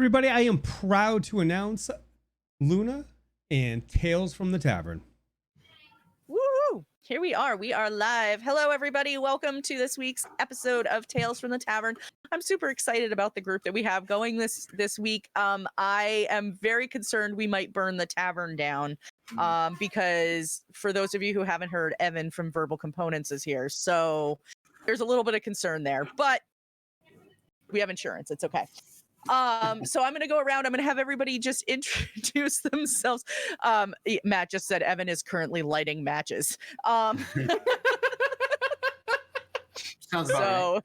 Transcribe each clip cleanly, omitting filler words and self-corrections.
Everybody, I am proud to announce Luna and Tales from the Tavern. Woo! Here we are. We are live. Hello, everybody. Welcome to this week's episode of Tales from the Tavern. I'm super excited about the group that we have going this week. I am very concerned we might burn the tavern down because for those of you who haven't heard, Evan from VerbalComponents is here. So there's a little bit of concern there, but we have insurance. It's okay. So I'm going to go around. I'm going to have everybody just introduce themselves. Matt just said Evan is currently lighting matches. Sounds about right.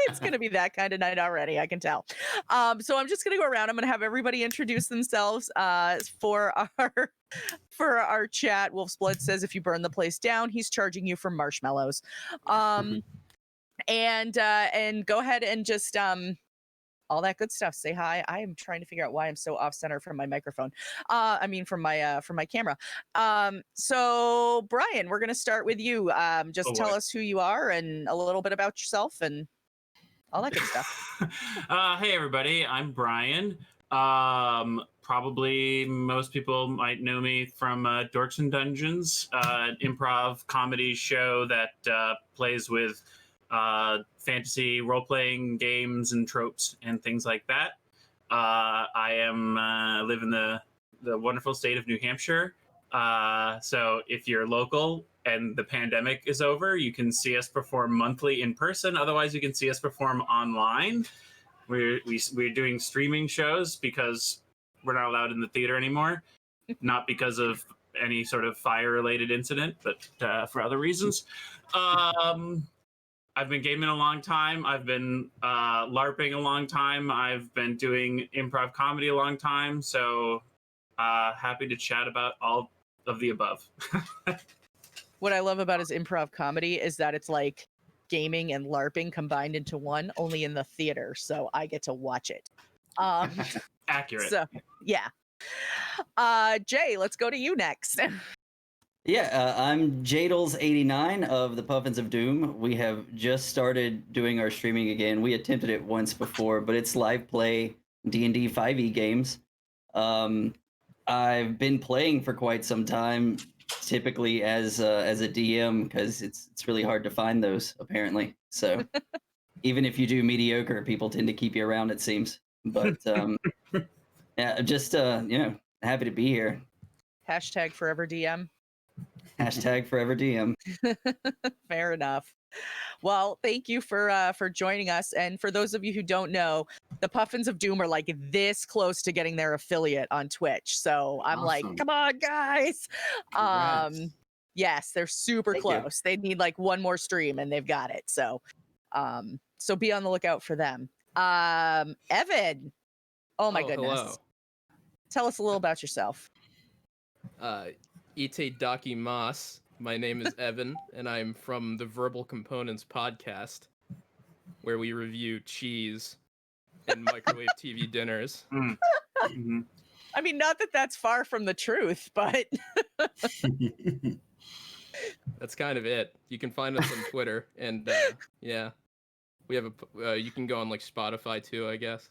It's going to be that kind of night already. I can tell. So I'm just going to go around. I'm going to have everybody introduce themselves for our chat. Wolf's Blood says if you burn the place down, he's charging you for marshmallows. And go ahead and just all that good stuff. Say hi. I am trying to figure out why I'm so off center from my microphone. From my camera. So Brian, we're going to start with you. Just tell us who you are and a little bit about yourself and all that good stuff. Hey everybody, I'm Brian. Probably most people might know me from Dorks and Dungeons, an improv comedy show that plays with fantasy role-playing games and tropes and things like that. I live in the wonderful state of New Hampshire. So if you're local and the pandemic is over, you can see us perform monthly in person. Otherwise, you can see us perform online. We're doing streaming shows because we're not allowed in the theater anymore. Not because of any sort of fire-related incident, but for other reasons. I've been gaming a long time. I've been LARPing a long time. I've been doing improv comedy a long time. So happy to chat about all of the above. What I love about his improv comedy is that it's like gaming and LARPing combined into one, only in the theater. So I get to watch it. Accurate. So, yeah. Jay, let's go to you next. Yeah, I'm Jaydles89 of the Puffins of Doom. We have just started doing our streaming again. We attempted it once before, but it's live play D&D 5e games. I've been playing for quite some time, typically as a DM, because it's really hard to find those, apparently. So even if you do mediocre, people tend to keep you around, it seems. But yeah, just happy to be here. Hashtag forever DM. Hashtag forever DM. Fair enough. Well, thank you for joining us. And for those of you who don't know, the Puffins of Doom are like this close to getting their affiliate on Twitch. So I'm like, come on, guys. Yes, they're super close. They need like one more stream and they've got it. So so be on the lookout for them. Evan. Oh my goodness. Hello. Tell us a little about yourself. Ite Daki Mas. My name is Evan, and I'm from the VerbalComponents podcast, where we review cheese and microwave TV dinners. Mm-hmm. I mean, not that that's far from the truth, but that's kind of it. You can find us on Twitter, and yeah, we have you can go on like Spotify too, I guess.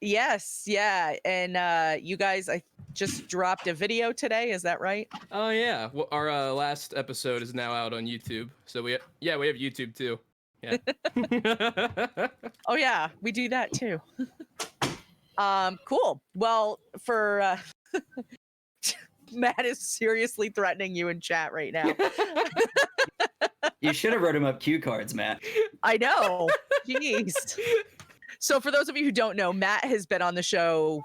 Yes, yeah, and you guys, I just dropped a video today. Is that right? Oh yeah, well, our last episode is now out on YouTube. So we have YouTube too. Yeah. Oh yeah, we do that too. Cool. Well, for Matt is seriously threatening you in chat right now. You should have wrote him up cue cards, Matt. I know. Jeez. So for those of you who don't know, Matt has been on the show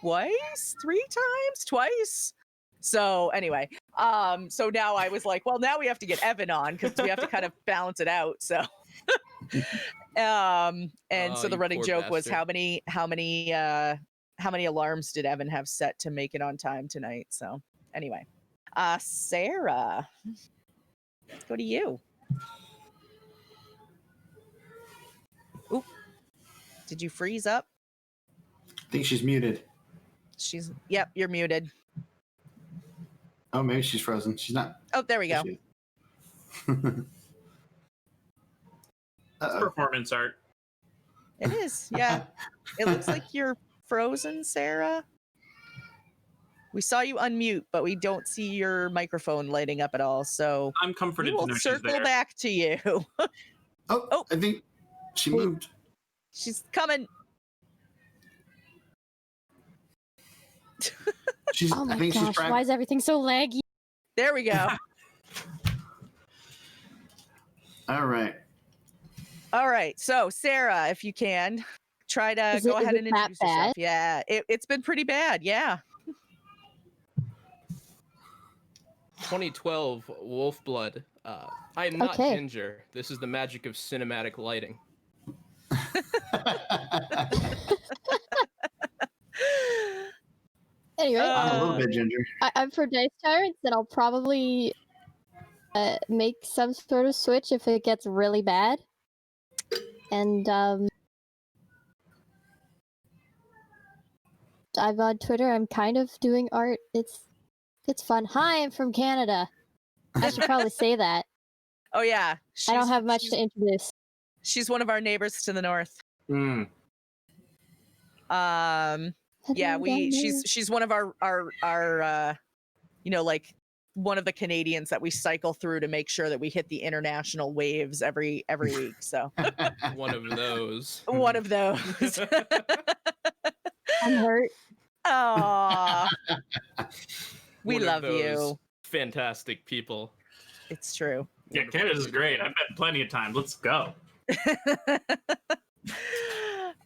twice. So anyway, so now I was like, well, now we have to get Evan on because we have to kind of balance it out. So, so the running joke was how many alarms did Evan have set to make it on time tonight? So anyway, Sarah, let's go to you. Oop. Did you freeze up? I think she's muted. Yep, you're muted. Oh, maybe she's frozen. She's not. Oh, there we go. Performance art. It is. Yeah. It looks like you're frozen, Sarah. We saw you unmute, but we don't see your microphone lighting up at all. So I'm comforted we to will know she's circle there. back to you. Oh, I think she moved. She's coming. Oh my I think she's gosh, trying. why is everything so laggy? There we go. All right. All right. So, Sarah, if you can, try to go ahead and that introduce yourself. Yeah, it's been pretty bad. Yeah. 2012 Wolfblood. I am not Okay. Ginger. This is the magic of cinematic lighting. Anyway, I'm a little bit ginger. I'm for Dice Tyrants, and I'll probably make some sort of switch if it gets really bad. And I'm on Twitter. I'm kind of doing art. It's fun. Hi, I'm from Canada. I should probably say that. Oh yeah. I don't have much to introduce. She's one of our neighbors to the north. Mm. Yeah, she's one of our like one of the Canadians that we cycle through to make sure that we hit the international waves every week. So One of those. one of those. I'm hurt. Aw. We One of love those you. Fantastic people. It's true. Yeah, Canada's great. I've had plenty of time. Let's go.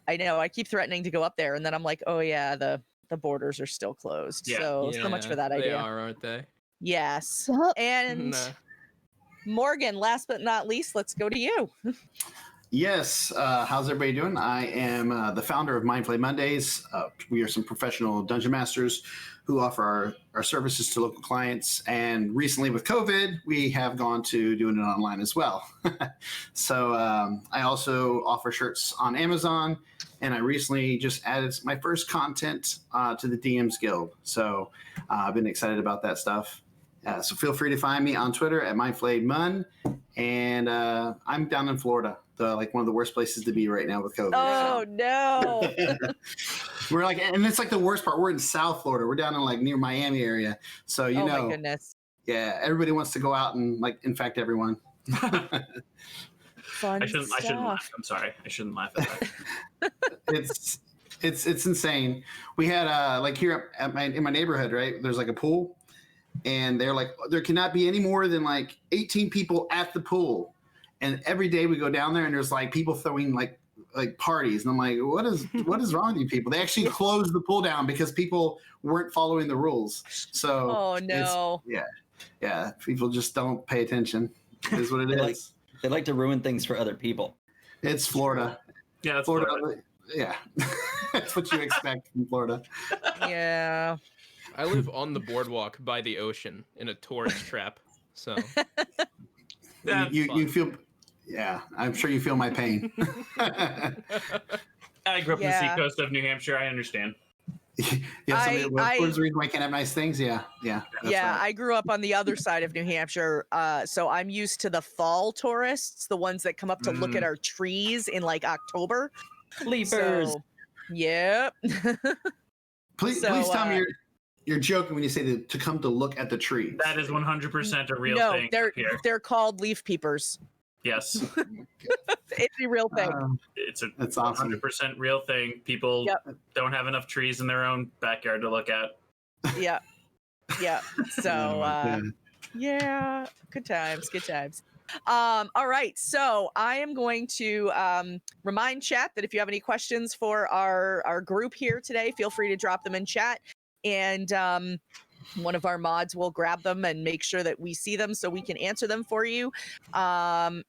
I know. I keep threatening to go up there, and then I'm like, oh yeah, the borders are still closed. Yeah. So much for that They idea. are, aren't they? Yes. Yup. And Nah. Morgan, last but not least, let's go to you. Yes. How's everybody doing? I am the founder of MindflayedMondays. We are some professional dungeon masters who offer our services to local clients. And recently with COVID, we have gone to doing it online as well. So I also offer shirts on Amazon. And I recently just added my first content to the DMs Guild. So I've been excited about that stuff. So feel free to find me on Twitter at MindflayedMon. And I'm down in Florida, one of the worst places to be right now with COVID. Oh no. We're and it's like the worst part. We're in South Florida. We're down in near Miami area. So Oh my goodness. yeah, everybody wants to go out and infect everyone. Fun I shouldn't laugh. I'm sorry. I shouldn't laugh at that. It's insane. We had here in my neighborhood, right? There's a pool, and they're there cannot be any more than 18 people at the pool. And every day we go down there, and there's people throwing parties, and I'm like, what is wrong with you people? They actually closed the pool down because people weren't following the rules. So oh no. Yeah, people just don't pay attention. Is what it is. They like to ruin things for other people. It's Florida. Yeah, that's Florida. Yeah, that's what you expect from Florida. Yeah. I live on the boardwalk by the ocean in a tourist trap. So You feel, yeah, I'm sure you feel my pain. I grew up in the seacoast of New Hampshire. I understand. Yeah, what's the reason why I can't have nice things? Yeah. That's right. I grew up on the other side of New Hampshire, so I'm used to the fall tourists, the ones that come up to look at our trees in October. Leapers. So, yep. Please tell me you're joking when you say to come to look at the trees. That is 100% a real thing. No, here. they're called leaf peepers. Yes. It's a real thing. That's awesome. 100% real thing. People don't have enough trees in their own backyard to look at. Yeah. So, Yeah. good times. All right. So I am going to remind chat that if you have any questions for our group here today, feel free to drop them in chat. And one of our mods will grab them and make sure that we see them so we can answer them for you. Otherwise,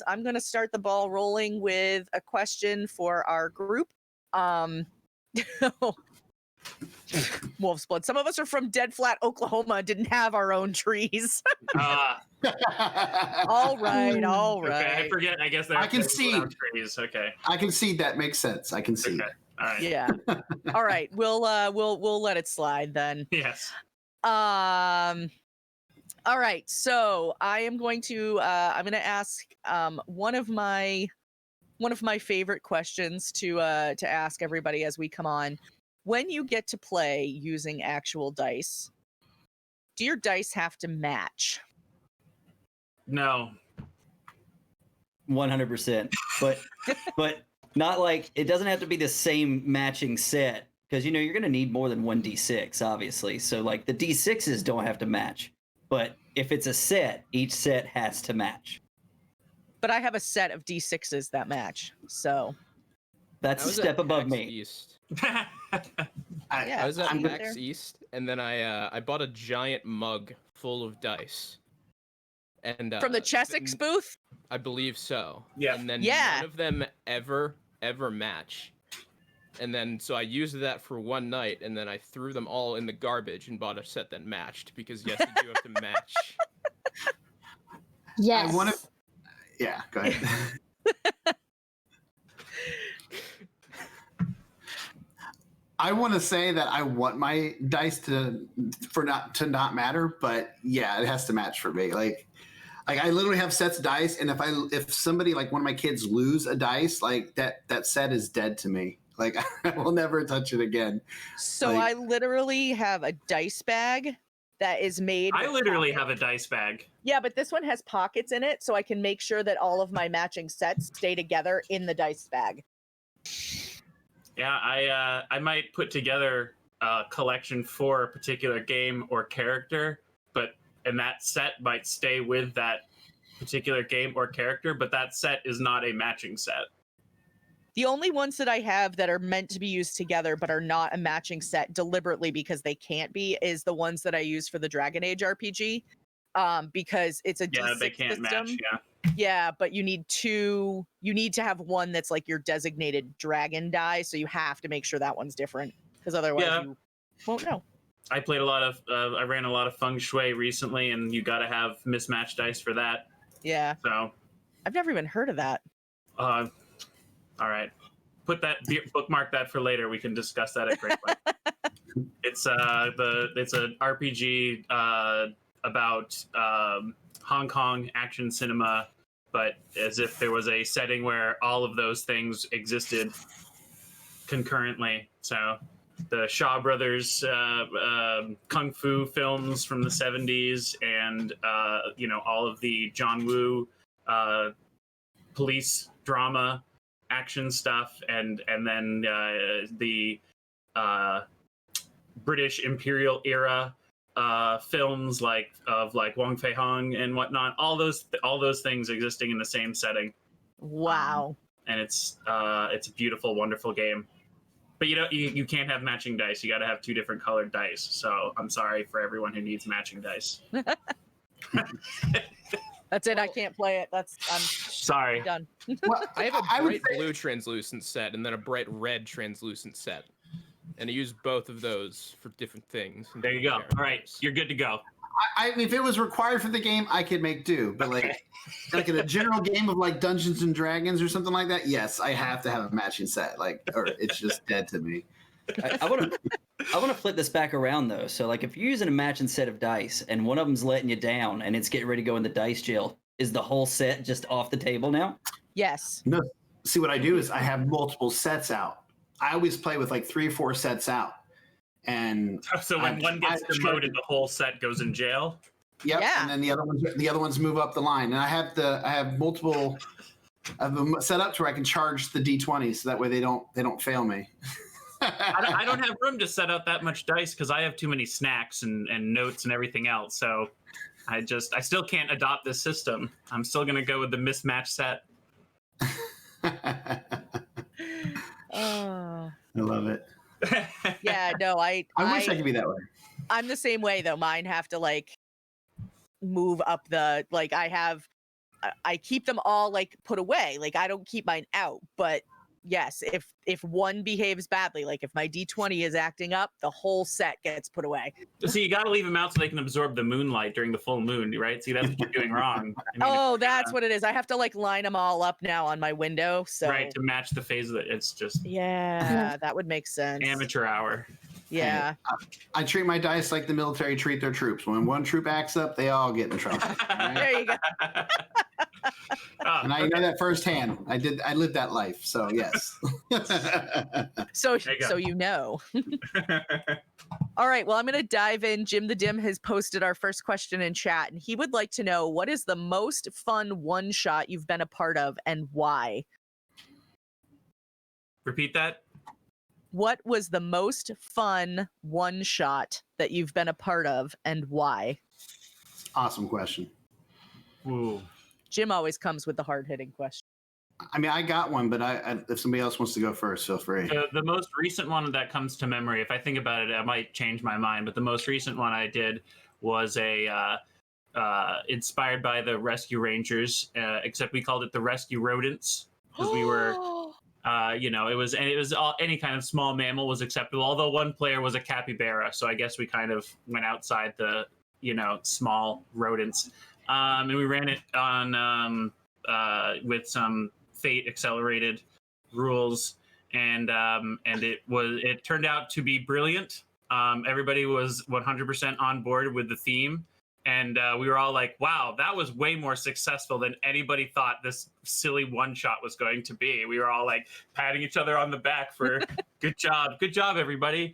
I'm going to start the ball rolling with a question for our group. Wolf's Blood. Some of us are from Dead Flat, Oklahoma, and didn't have our own trees. All right. Okay, I forget. I guess I can see trees. Okay. I can see that makes sense. I can see. Okay. All right. Yeah. All right. We'll let it slide then. Yes. All right. So I am going to I'm going to ask one of my one of my favorite questions to ask everybody as we come on. When you get to play using actual dice, do your dice have to match? No. 100%. But not like it doesn't have to be the same matching set because you're going to need more than one D6, obviously. So like the D6s don't have to match. But if it's a set, each set has to match. But I have a set of D6s that match. So that's a step above me. East. yeah, I was at I'm PAX East, and then I bought a giant mug full of dice. And from the Chessex booth? I believe so. Yeah. And then none of them ever match. And then so I used that for one night, and then I threw them all in the garbage and bought a set that matched because yes, they do have to match. Yes. Yeah, go ahead. I want to say that I want my dice to not matter, but yeah, it has to match for me. Like I literally have sets of dice, and if somebody like one of my kids lose a dice, like that set is dead to me. Like I will never touch it again. So like, I literally have a dice bag that is made. I literally have a dice bag. Yeah, but this one has pockets in it, so I can make sure that all of my matching sets stay together in the dice bag. Yeah, I might put together a collection for a particular game or character, and that set might stay with that particular game or character, but that set is not a matching set. The only ones that I have that are meant to be used together but are not a matching set deliberately because they can't be is the ones that I use for the Dragon Age RPG, because it's a D6 they can't system. match. Yeah, but you need to have one that's like your designated dragon die, so you have to make sure that one's different because otherwise you won't know. I played I ran a lot of feng shui recently, and you got to have mismatched dice for that. Yeah. So I've never even heard of that. All right, bookmark that for later. We can discuss that at great length. It's an RPG about Hong Kong action cinema, but as if there was a setting where all of those things existed concurrently. So the Shaw Brothers kung fu films from the 70s, and all of the John Woo police drama action stuff, and then the British Imperial era films like Wong Fei Hung and whatnot. All those things existing in the same setting. Wow. And it's a beautiful, wonderful game. But you can't have matching dice. You got to have two different colored dice. So I'm sorry for everyone who needs matching dice. That's it. I can't play it. I'm sorry. done. well, I have a bright blue translucent set and then a bright red translucent set. And I use both of those for different things. There you go. All right, you're good to go. If it was required for the game, I could make do. But like in a general game of like Dungeons and Dragons or something like that, yes, I have to have a matching set. Or it's just dead to me. I want to flip this back around though. So like if you're using a matching set of dice and one of them's letting you down and it's getting ready to go in the dice jail, is the whole set just off the table now? Yes. No. See, what I do is I have multiple sets out. I always play with like 3 or 4 sets out. And so when one gets demoted, the whole set goes in jail. Yep. Yeah. And then the other ones move up the line. And I have multiple of them set up to where I can charge the D20 so that way they don't fail me. I don't have room to set out that much dice because I have too many snacks and notes and everything else. So I still can't adopt this system. I'm still gonna go with the mismatched set. Oh. I love it. Yeah, no, I wish I could be that way. I'm the same way though. Mine have to like move up the I keep them all like put away. Like I don't keep mine out, but yes, if one behaves badly, like if my D20 is acting up, the whole set gets put away. So you got to leave them out so they can absorb the moonlight during the full moon, right? See, that's what you're doing wrong. That's what it is. I have to like line them all up now on my window. So right, to match the phase of it. It's just that would make sense. Amateur hour. Yeah. I treat my dice like the military treat their troops. When one troop acts up, they all get in trouble. There you go. And I know that firsthand. I lived that life. So yes. So There you go. so you know. All right, well, I'm going to dive in. Jim the Dim has posted our first question in chat, and he would like to know, what is the most fun one-shot you've been a part of and why? Repeat that. What was the most fun one-shot that you've been a part of and why? Awesome question. Ooh. Jim always comes with the hard-hitting question. I mean, I got one, but if somebody else wants to go first, feel free. The most recent one that comes to memory, if I think about it, I might change my mind. But the most recent one I did was inspired by the Rescue Rangers, except we called it the Rescue Rodents because we were, it was all, any kind of small mammal was acceptable. Although one player was a capybara, so I guess we kind of went outside the small rodents, and we ran it on with some Fate accelerated rules, and it turned out to be brilliant. Everybody was 100% on board with the theme, and we were all like, wow, that was way more successful than anybody thought this silly one shot was going to be. We were all like patting each other on the back for good job, everybody.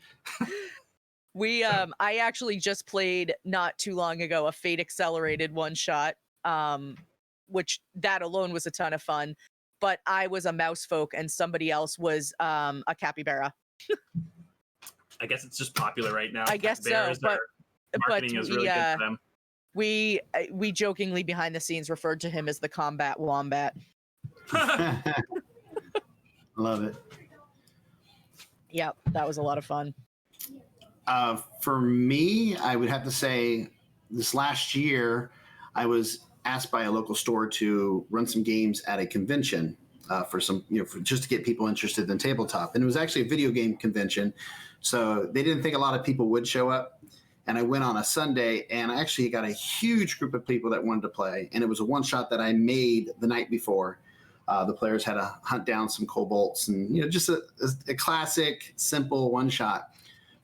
I actually just played not too long ago a Fate accelerated one shot, which that alone was a ton of fun. But I was a mouse folk and somebody else was a capybara. I guess it's just popular right now. I guess so, Capybaras but marketing is really good for them. We jokingly behind the scenes referred to him as the combat wombat. Love it. Yep, that was a lot of fun. For me, I would have to say this last year, I was asked by a local store to run some games at a convention for just to get people interested in tabletop. And it was actually a video game convention. So they didn't think a lot of people would show up. And I went on a Sunday and I actually got a huge group of people that wanted to play. And it was a one shot that I made the night before. The players had to hunt down some kobolds and, just a classic, simple one shot.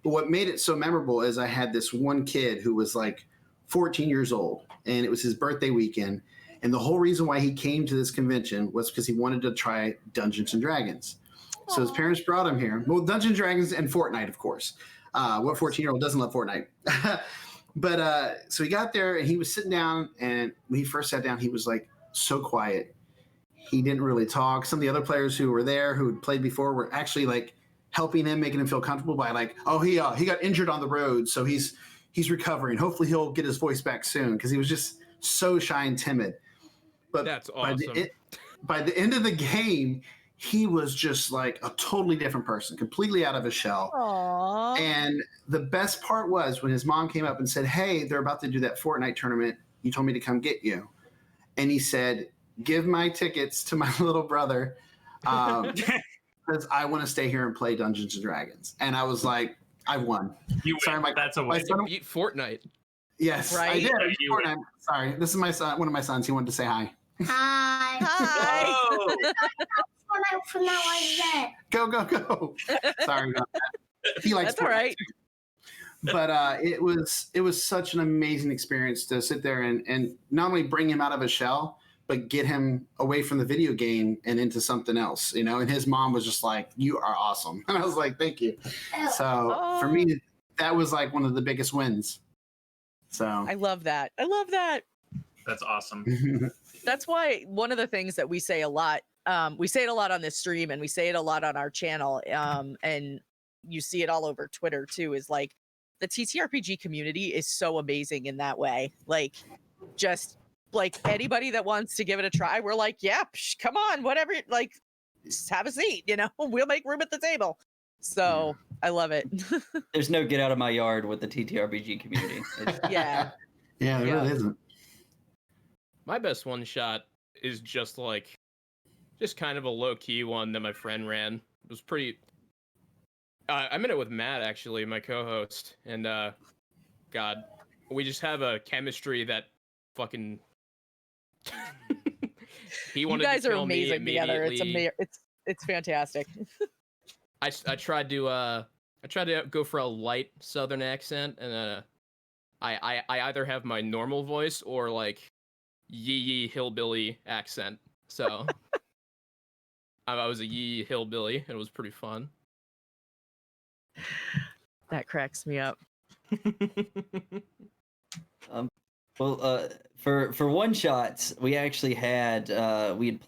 But what made it so memorable is I had this one kid who was like 14 years old, and it was his birthday weekend. And the whole reason why he came to this convention was because he wanted to try Dungeons and Dragons. Aww. So his parents brought him here. Well, Dungeons and Dragons and Fortnite, of course. What 14-year-old doesn't love Fortnite? But so he got there and he was sitting down, and when he first sat down, he was like so quiet. He didn't really talk. Some of the other players who were there who had played before were actually like helping him, making him feel comfortable by like, oh, he got injured on the road, so he's recovering. Hopefully he'll get his voice back soon, because he was just so shy and timid. But that's awesome. By the end of the game, he was just like a totally different person, completely out of his shell. Aww. And the best part was when his mom came up and said, hey, they're about to do that Fortnite tournament. You told me to come get you. And he said, give my tickets to my little brother. Because I want to stay here and play Dungeons and Dragons. And I was like, I've won. You win. That's a win. You beat Fortnite. Yes, right? I did. You Fortnite. Sorry, this is my son. One of my sons. He wanted to say hi. Hi. Hi. Oh. From that one Go. Sorry about that. He likes That's all right. Too. But it was such an amazing experience to sit there and not only bring him out of his shell, but get him away from the video game and into something else, and his mom was just like, you are awesome. And I was like, thank you. So for me, that was like one of the biggest wins. So I love that. That's awesome. That's why one of the things that we say a lot, we say it a lot on this stream and we say it a lot on our channel, and you see it all over Twitter too, is like the TTRPG community is so amazing in that way. Like, just like anybody that wants to give it a try, we're like, yeah, come on, whatever, like, just have a seat, we'll make room at the table. So I love it. There's no get out of my yard with the TTRPG community. Yeah. Yeah, there really isn't. My best one shot is just kind of a low key one that my friend ran. It was pretty. I'm in it with Matt, actually, my co-host, and God, we just have a chemistry that fucking. He wanted you guys to are kill me amazing together. immediately. It's fantastic. I tried to go for a light Southern accent, and I either have my normal voice or like yee hillbilly accent. So I was a yee hillbilly, and it was pretty fun. That cracks me up. For one shots, we actually had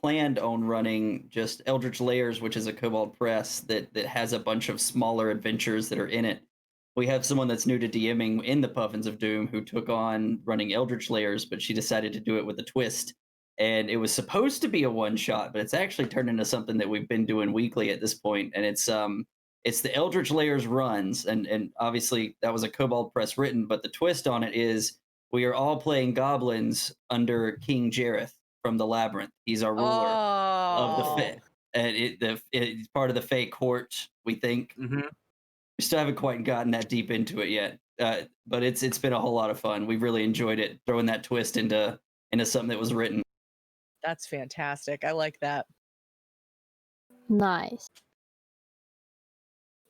planned on running just Eldritch Layers, which is a Kobold press that has a bunch of smaller adventures that are in it. We have someone that's new to DMing in the Puffins of Doom who took on running Eldritch Layers, but she decided to do it with a twist. And it was supposed to be a one shot, but it's actually turned into something that we've been doing weekly at this point. And it's the Eldritch Layers runs, and obviously that was a Kobold press written, but the twist on it is we are all playing goblins under King Jareth from the Labyrinth. He's our ruler of the Fae, and it's part of the Fae court, we think. Mm-hmm. We still haven't quite gotten that deep into it yet, but it's been a whole lot of fun. We've really enjoyed it, throwing that twist into something that was written. That's fantastic. I like that. Nice.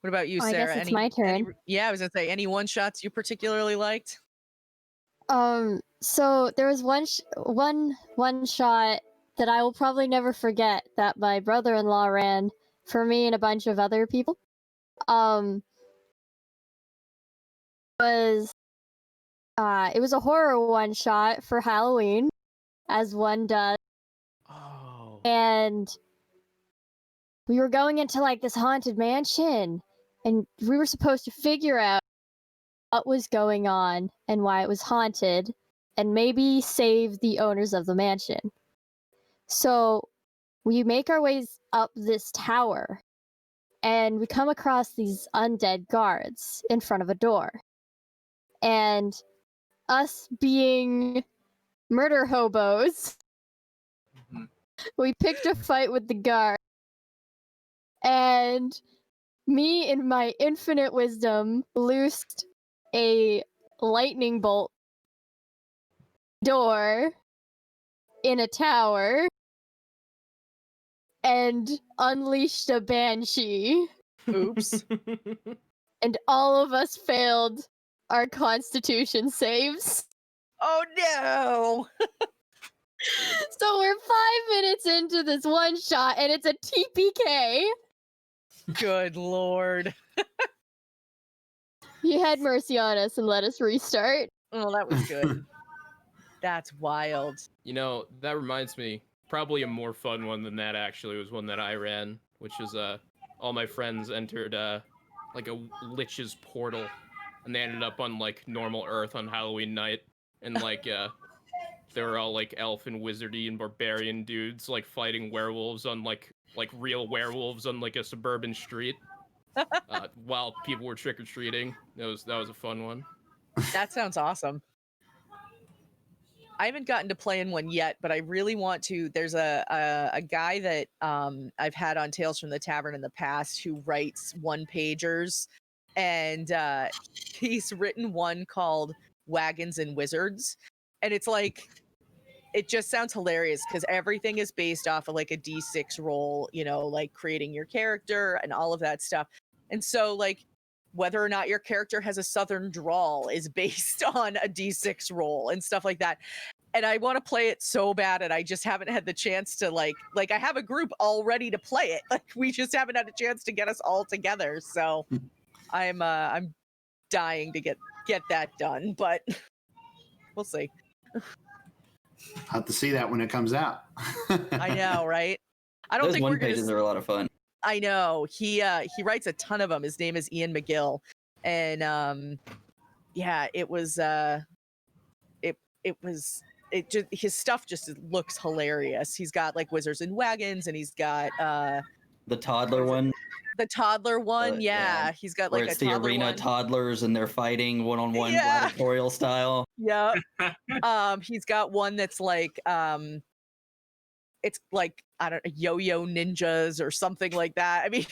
What about you, I Sarah? guess it's my turn. Yeah, I was gonna say, any one shots you particularly liked? So there was one shot that I will probably never forget that my brother-in-law ran for me and a bunch of other people. It was a horror one shot for Halloween, as one does. Oh. And we were going into like this haunted mansion, and we were supposed to figure out what was going on and why it was haunted, and maybe save the owners of the mansion. So we make our ways up this tower, and we come across these undead guards in front of a door. And us being murder hobos, we picked a fight with the guard. And me, in my infinite wisdom, loosed a lightning bolt door in a tower and unleashed a banshee. Oops. And all of us failed our constitution saves. Oh no! So we're 5 minutes into this one shot and it's a TPK. Good lord. He had mercy on us and let us restart. Oh, that was good. That's wild. You know, that reminds me, probably a more fun one than that actually was one that I ran, which was all my friends entered like a lich's portal, and they ended up on like normal Earth on Halloween night, and like they were all like elf and wizardy and barbarian dudes like fighting werewolves on like real werewolves on like a suburban street while people were trick-or-treating. That was a fun one. That sounds awesome. I haven't gotten to play in one yet, but I really want to. There's a guy that I've had on Tales from the Tavern in the past who writes one-pagers, and he's written one called Wagons and Wizards, and it's like, it just sounds hilarious because everything is based off of like a D6 roll, you know, like creating your character and all of that stuff. And so like whether or not your character has a southern drawl is based on a D6 roll and stuff like that. And I want to play it so bad, and I just haven't had the chance to like I have a group all ready to play it. Like we just haven't had a chance to get us all together. So I'm dying to get that done, but we'll see. I'll have to see that when it comes out. I know, right? I don't Those think one we're gonna pages are a lot of fun. I know. He writes a ton of them. His name is Ian McGill. And yeah, his stuff just looks hilarious. He's got like Wizards and Wagons, and he's got The toddler one. the toddler one. Yeah. He's got Where like it's a the toddler arena one. toddlers and they're fighting one-on-one Yeah. gladiatorial style. Yeah. He's got one that's like it's like, I don't know, yo-yo ninjas or something like that. I mean,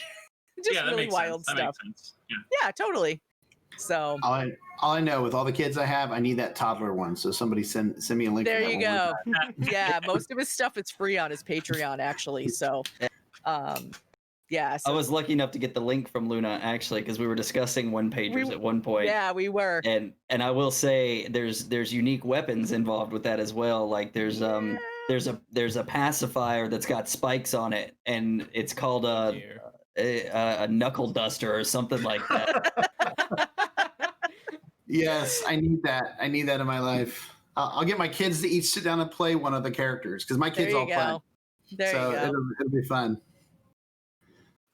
just Yeah, that really makes wild sense. That stuff. makes sense. Yeah. Yeah, totally. So All I know, with all the kids I have, I need that toddler one. So somebody send me a link. there for that you one. go. Yeah, most of his stuff is free on his Patreon actually. So yeah. I So was lucky enough to get the link from Luna actually, because we were discussing one pagers at one point. yeah, we were. And I will say there's unique weapons involved with that as well. Like there's there's a pacifier that's got spikes on it, and it's called a knuckle duster or something like that. Yes, I need that. I need that in my life. I'll get my kids to each sit down and play one of the characters because my kids all play. There you go. It'll be fun.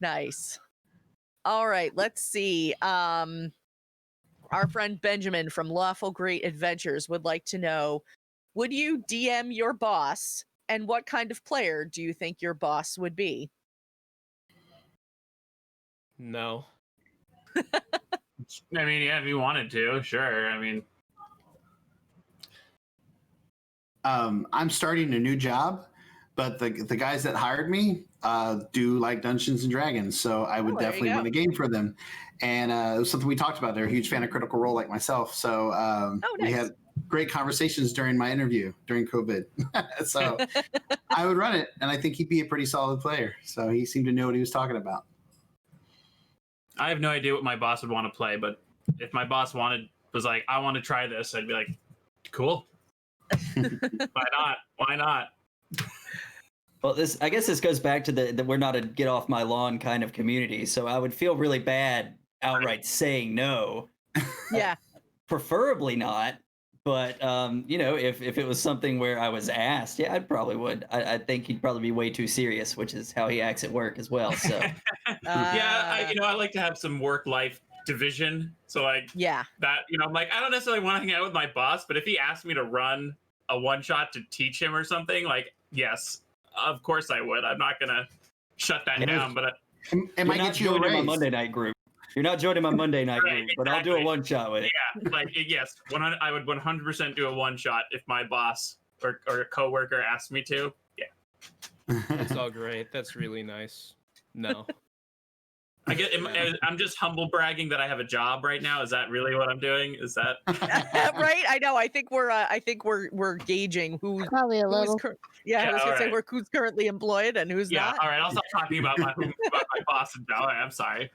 Nice. All right, let's see. Our friend Benjamin from Lawful Great Adventures would like to know, would you DM your boss, and what kind of player do you think your boss would be? No. I mean, yeah, if you wanted to, sure. I mean, I'm starting a new job, but the guys that hired me do like Dungeons and Dragons, so I would definitely run a game for them. And it was something we talked about. They're a huge fan of Critical Role, like myself. So we had great conversations during my interview during COVID. So I would run it, and I think he'd be a pretty solid player. So he seemed to know what he was talking about. I have no idea what my boss would want to play, but if my boss was like, I want to try this, I'd be like, cool. Why not? Why not? Well, I guess this goes back to the we're not a get off my lawn kind of community. So I would feel really bad outright saying no. Yeah. Preferably not. But, if it was something where I was asked, yeah, I probably would. I think he'd probably be way too serious, which is how he acts at work as well. So, yeah, I like to have some work-life division. So, like, that, I'm like, I don't necessarily want to hang out with my boss, but if he asked me to run a one-shot to teach him or something, like, yes, of course I would. I'm not going to shut that down, but... Am I get you a raise? My Monday night group. You're not joining my Monday night group, but I'll do a one-shot with it. Yeah, like, yes, I would 100% do a one-shot if my boss or a coworker asked me to. Yeah. That's all great. That's really nice. No. I'm just humble bragging that I have a job right now. Is that really what I'm doing? Is that right? I know. I think we're gauging who's probably a little. I was gonna say who's currently employed and who's not. All right, I'll stop talking about my boss. All right, I'm sorry.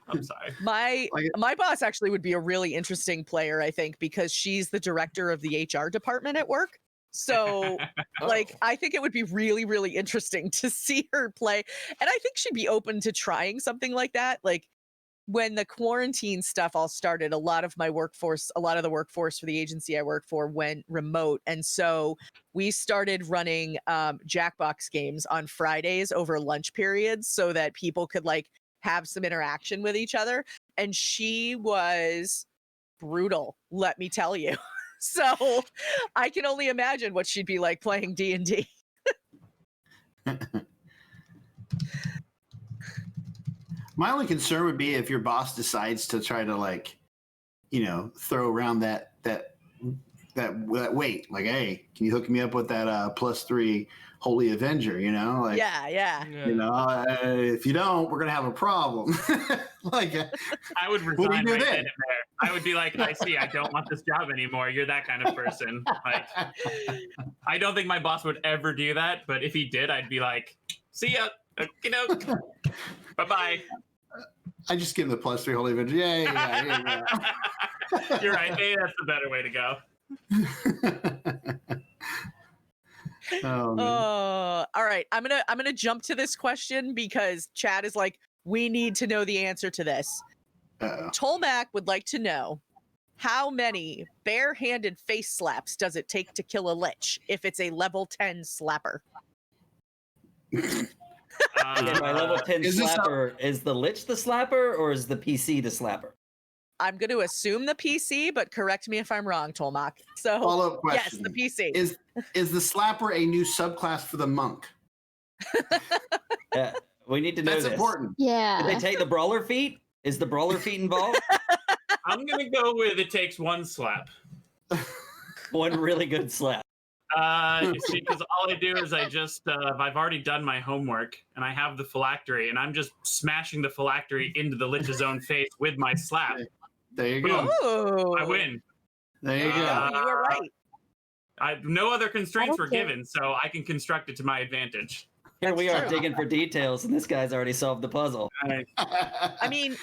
My boss actually would be a really interesting player, I think, because she's the director of the HR department at work. So, I think it would be really, really interesting to see her play. And I think she'd be open to trying something like that. Like, when the quarantine stuff all started, a lot of the workforce for the agency I work for went remote. And so we started running Jackbox games on Fridays over lunch periods so that people could, have some interaction with each other. And she was brutal, let me tell you. So I can only imagine what she'd be like playing D&D. My only concern would be if your boss decides to try to throw around that weight. Like, hey, can you hook me up with that +3 Holy Avenger? Yeah. If you don't, we're gonna have a problem. I would resign right then and there. I would be like, I see, I don't want this job anymore. You're that kind of person. Like, I don't think my boss would ever do that, but if he did, I'd be like, see ya. Bye-bye. I just give him the +3 Holy Avenger. Yeah. You're right. Maybe that's the better way to go. All right. I'm gonna jump to this question because Chad is like, we need to know the answer to this. Tolmac would like to know, how many bare-handed face slaps does it take to kill a lich if it's a level 10 slapper? My level 10 slapper, is the lich the slapper or is the PC the slapper? I'm going to assume the PC, but correct me if I'm wrong, Tolmac. So, follow-up question. Yes, the PC. Is the slapper a new subclass for the monk? We need to know That's this. important. Yeah. Did they take the brawler feat? Is the brawler feat involved? I'm going to go with it takes one slap. One really good slap. See, because all I do is I've already done my homework and I have the phylactery and I'm just smashing the phylactery into the lich's own face with my slap. There you go. Ooh. I win. There you go. You are right. No other constraints were given, so I can construct it to my advantage. Here we are digging for details, and this guy's already solved the puzzle. I mean,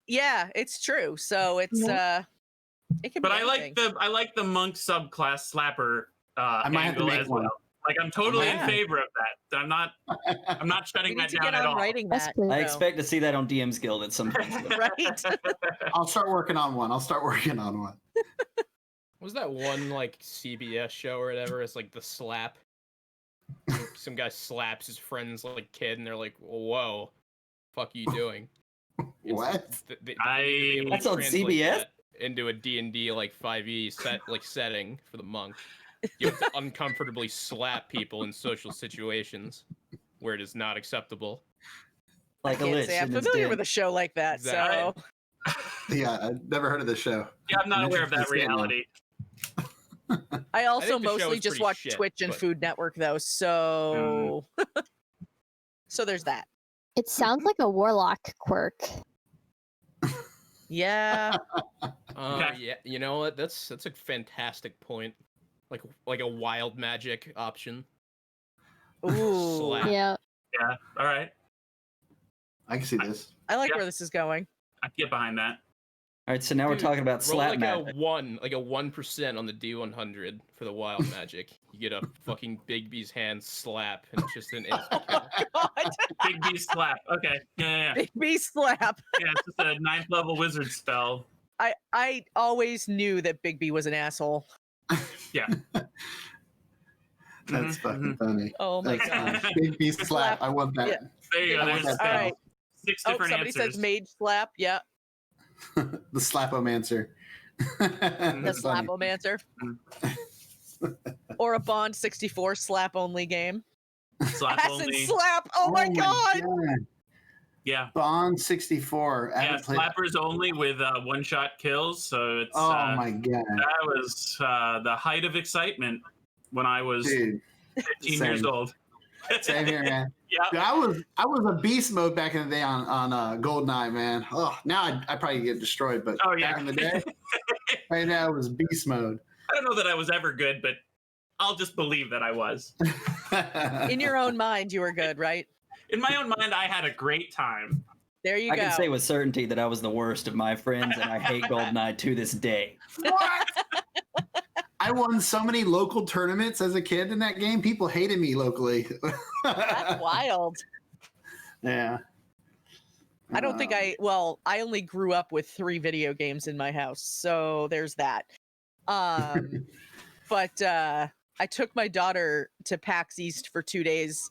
yeah, it's true. So it's it can. But be anything. I like the monk subclass slapper. I might have to make one. Well. Like I'm totally Yeah. in favor of that. I'm not We shutting need that to down get at on all. writing Yes, that. please. I so- expect to see that on DM's Guild at some point. Right. I'll start working on one. What was that one like CBS show or whatever? It's like the slap. Some guy slaps his friend's like kid, and they're like, "Whoa, fuck you doing?" What? They need to be able to That's on translate CBS? that into a D&D like 5e setting for the monk. You have to uncomfortably slap people in social situations where it is not acceptable. I Like a can't lich. say I'm in its familiar den. with a show like that. Exactly. So Yeah, I've never heard of this show. Yeah, I'm not I'm aware of that interested to see it now. reality. I also think the show mostly is just pretty watch shit, Twitch and but- Food Network though. So so there's that. It sounds like a warlock quirk. Yeah. Okay. Yeah, you know what? That's a fantastic point. Like a wild magic option. Ooh. Slap. Yeah. Yeah. All right. I can see this. I like Yeah. where this is going. I can get behind that. All right, so now we're Dude, talking about Roll slap like magic. a 1% on the D100 for the wild magic. You get a fucking Big B's hand slap, and it's just an instant kill. God. Big B slap. Okay. Yeah. Big B slap. Yeah, it's just a 9th level wizard spell. I always knew that Big B was an asshole. That's fucking funny. Oh my That's god. funny. Big beast slap. I want that. Yeah. There you go. All There's right. 6 Oh, different somebody answers. says mage slap. Yeah. The slapomancer. The That's funny. slapomancer. Or a Bond 64 slap only game. Slap Acid only. slap. Oh my god. Yeah. Bond 64. I Yeah, haven't played- slappers only with one-shot kills. So it's Oh my god. that was the height of excitement when I was Dude. 15 years same. old. Same here, man. Yeah. Dude, I was a beast mode back in the day on GoldenEye, man. Oh, now I probably get destroyed, but Oh, yeah. back in the day, right now it was beast mode. I don't know that I was ever good, but I'll just believe that I was. In your own mind, you were good, right? In my own mind, I had a great time. There you I go. can say with certainty that I was the worst of my friends, and I hate GoldenEye to this day. What? I won so many local tournaments as a kid in that game. People hated me locally. That's wild. Yeah. I don't think I only grew up with 3 video games in my house, so there's that. But I took my daughter to PAX East for 2 days.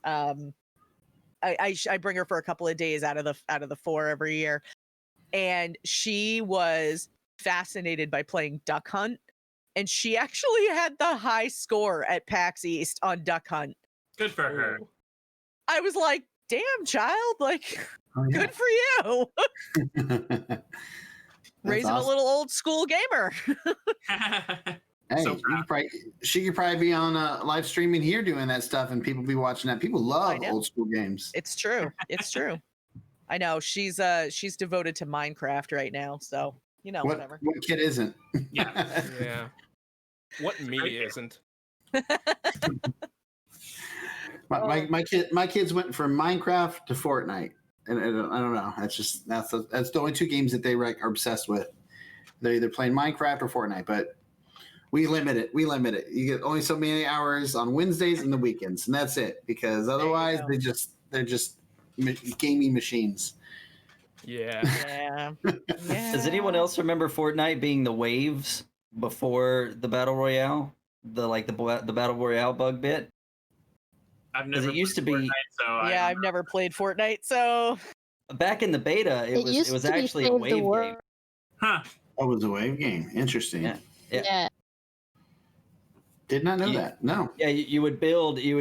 I bring her for a couple of days out of the 4 every year, and she was fascinated by playing Duck Hunt, and she actually had the high score at PAX East on Duck Hunt. Good for her. I was like, "Damn, child! Like, Oh, yeah. good for you, That's raising awesome. a little old school gamer." Hey, So she could probably be on live streaming here doing that stuff, and people be watching that. People love know. old school games. It's true. It's true. I know she's devoted to Minecraft right now, so whatever. What kid isn't? Yeah. Yeah. What me isn't? My kids went from Minecraft to Fortnite, and I don't know. That's the only 2 games that they are obsessed with. They're either playing Minecraft or Fortnite, but we limit it. You get only so many hours on Wednesdays and the weekends, and that's it. Because otherwise, go. they're just gaming machines. Yeah. Yeah. Yeah. Does anyone else remember Fortnite being the waves before the Battle Royale? The Battle Royale bug bit? I've 'Cause never it used to played be- Fortnite, so Yeah, I I've never played Fortnite, so Back in the beta, it used was to be actually a Save the wave game. World. Huh. Oh, it was a wave game. Interesting. Yeah. Yeah. Did not know You- that. No. Yeah, you would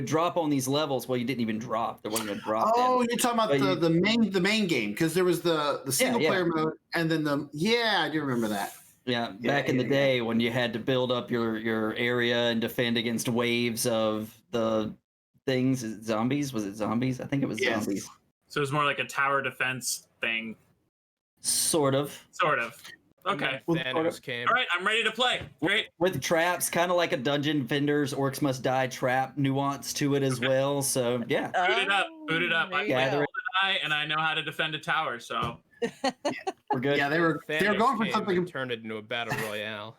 drop on these levels. Well, you didn't even drop. There wasn't a drop. Oh, then. you're talking about But the main game, because there was the single player mode, and then I do remember that. Yeah, back in the day when you had to build up your area and defend against waves of the things. Is it zombies? Was it zombies? I think it was Yes. zombies. So it's more like a tower defense thing. Sort of. Sort of. And Okay. then Thanos came. All right, I'm ready to play. Great. With traps, kind of like a Dungeon Vendors Orcs Must Die trap nuance to it as well. So yeah. Boot it up. Boot it up. There I you play Gather go. GoldenEye, and I know how to defend a tower, so We're good. Yeah, they were Thanos going for came something. and turned it into a battle royale.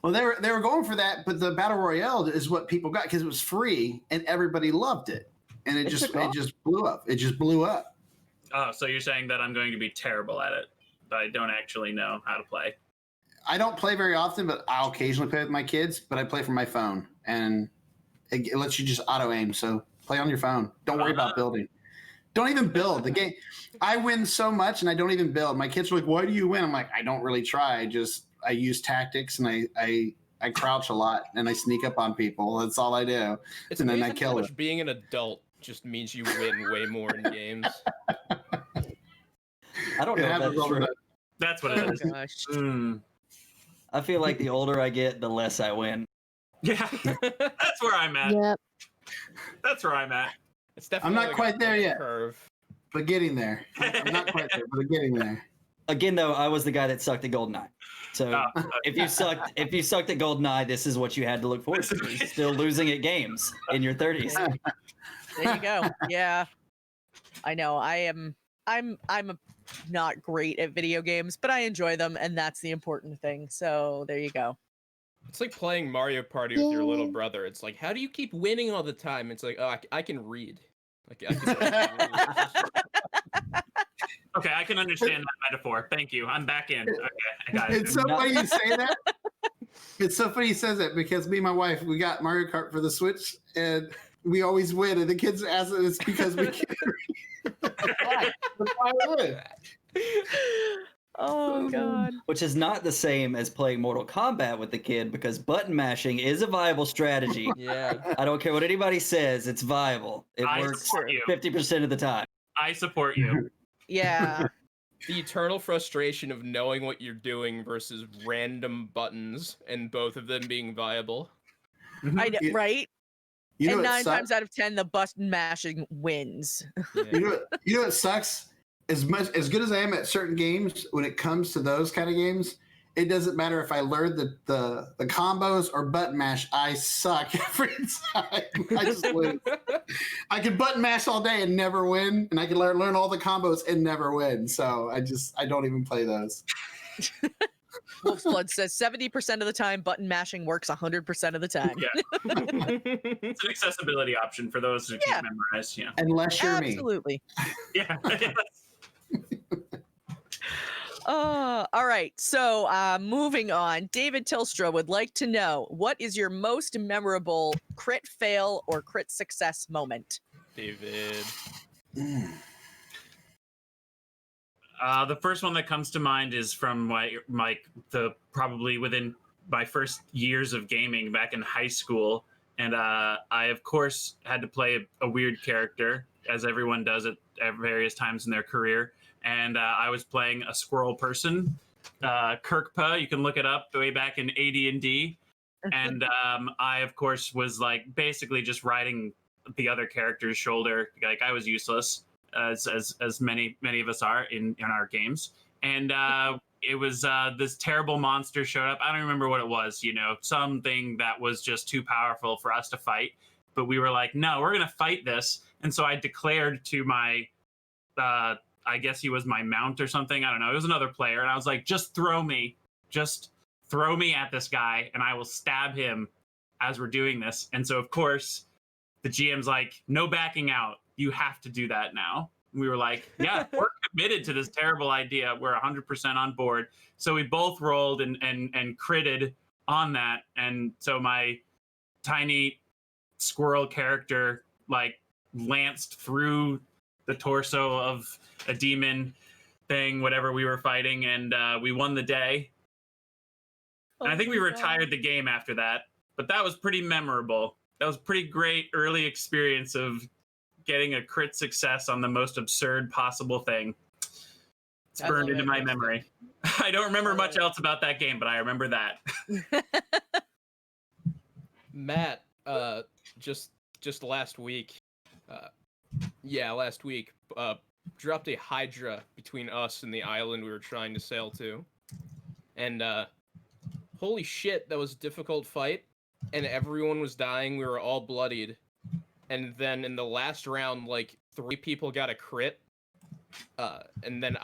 Well, they were going for that, but the battle royale is what people got because it was free and everybody loved it, and it just blew up. It just blew up. Oh, so you're saying that I'm going to be terrible at it, but I don't actually know how to play. I don't play very often, but I'll occasionally play with my kids. But I play from my phone, and it lets you just auto aim. So play on your phone. Don't worry about building. Don't even build the game. I win so much, and I don't even build. My kids are like, "Why do you win?" I'm like, "I don't really try. I use tactics, and I crouch a lot, and I sneak up on people. That's all I do. It's and then I amazing kill how it." much being an adult just means you win way more in games. I don't know if that's true. That's what it is. Gosh. I feel like the older I get, the less I win. Yeah, that's where I'm at. Yep. That's where I'm at. It's definitely I'm not like quite a there yet. curve. But getting there. I'm not quite there, but getting there. Again, though, I was the guy that sucked at GoldenEye. So if you sucked at GoldenEye, this is what you had to look forward to. You're still losing at games in your 30s. There you go. Yeah. I know. I'm not great at video games, but I enjoy them, and that's the important thing. So there you go. It's like playing Mario Party with your little Yay. brother. It's like, how do you keep winning all the time? It's like, oh, I can read. Like, I can Okay, I can understand that metaphor. Thank you. I'm back in. Okay, I got it. It's so funny you say that. It's so funny you says that because me and my wife, we got Mario Kart for the Switch, and we always win. And the kids ask us, it's because we can't read. That's why I win. Oh God. Which is not the same as playing Mortal Kombat with the kid because button mashing is a viable strategy. Yeah. I don't care what anybody says, it's viable. It I works support you. 50% of the time. I support you. Yeah. The eternal frustration of knowing what you're doing versus random buttons and both of them being viable. I know, right? You know And what 9 sucks? times out of 10, the button mashing wins. Yeah. You know what sucks? As good as I am at certain games, when it comes to those kind of games, it doesn't matter if I learn the combos or button mash. I suck every time. I just lose. I can button mash all day and never win, and I can learn all the combos and never win. So I don't even play those. Wolf's Blood says 70% of the time, button mashing works 100% of the time. Yeah. It's an accessibility option for those who Yeah. can't memorize. Yeah. Unless you're me. Absolutely. Yeah. All right. So moving on, David Tilstra would like to know, what is your most memorable crit fail or crit success moment? David. The first one that comes to mind is from probably within my first years of gaming back in high school, and I of course had to play a weird character, as everyone does at various times in their career, and I was playing a squirrel person, Kirkpa. You can look it up way back in AD&D, and I of course was like basically just riding the other character's shoulder. Like I was useless. As many of us are in our games, and it was this terrible monster showed up. I don't remember what it was, something that was just too powerful for us to fight. But we were like, no, we're gonna fight this. And so I declared to my, I guess he was my mount or something. I don't know. It was another player, and I was like, just throw me at this guy, and I will stab him as we're doing this. And so of course, the GM's like, no backing out. You have to do that now. And we were like, yeah, we're committed to this terrible idea. We're 100% on board. So we both rolled and critted on that. And so my tiny squirrel character like lanced through the torso of a demon thing, whatever we were fighting, and we won the day. And I think we retired the game after that, but that was pretty memorable. That was a pretty great early experience of getting a crit success on the most absurd possible thing. It's burned into my memory. I don't remember much else about that game, but I remember that. Matt, just last week, dropped a Hydra between us and the island we were trying to sail to. And holy shit, that was a difficult fight. And everyone was dying. We were all bloodied. And then in the last round, like 3 people got a crit. And then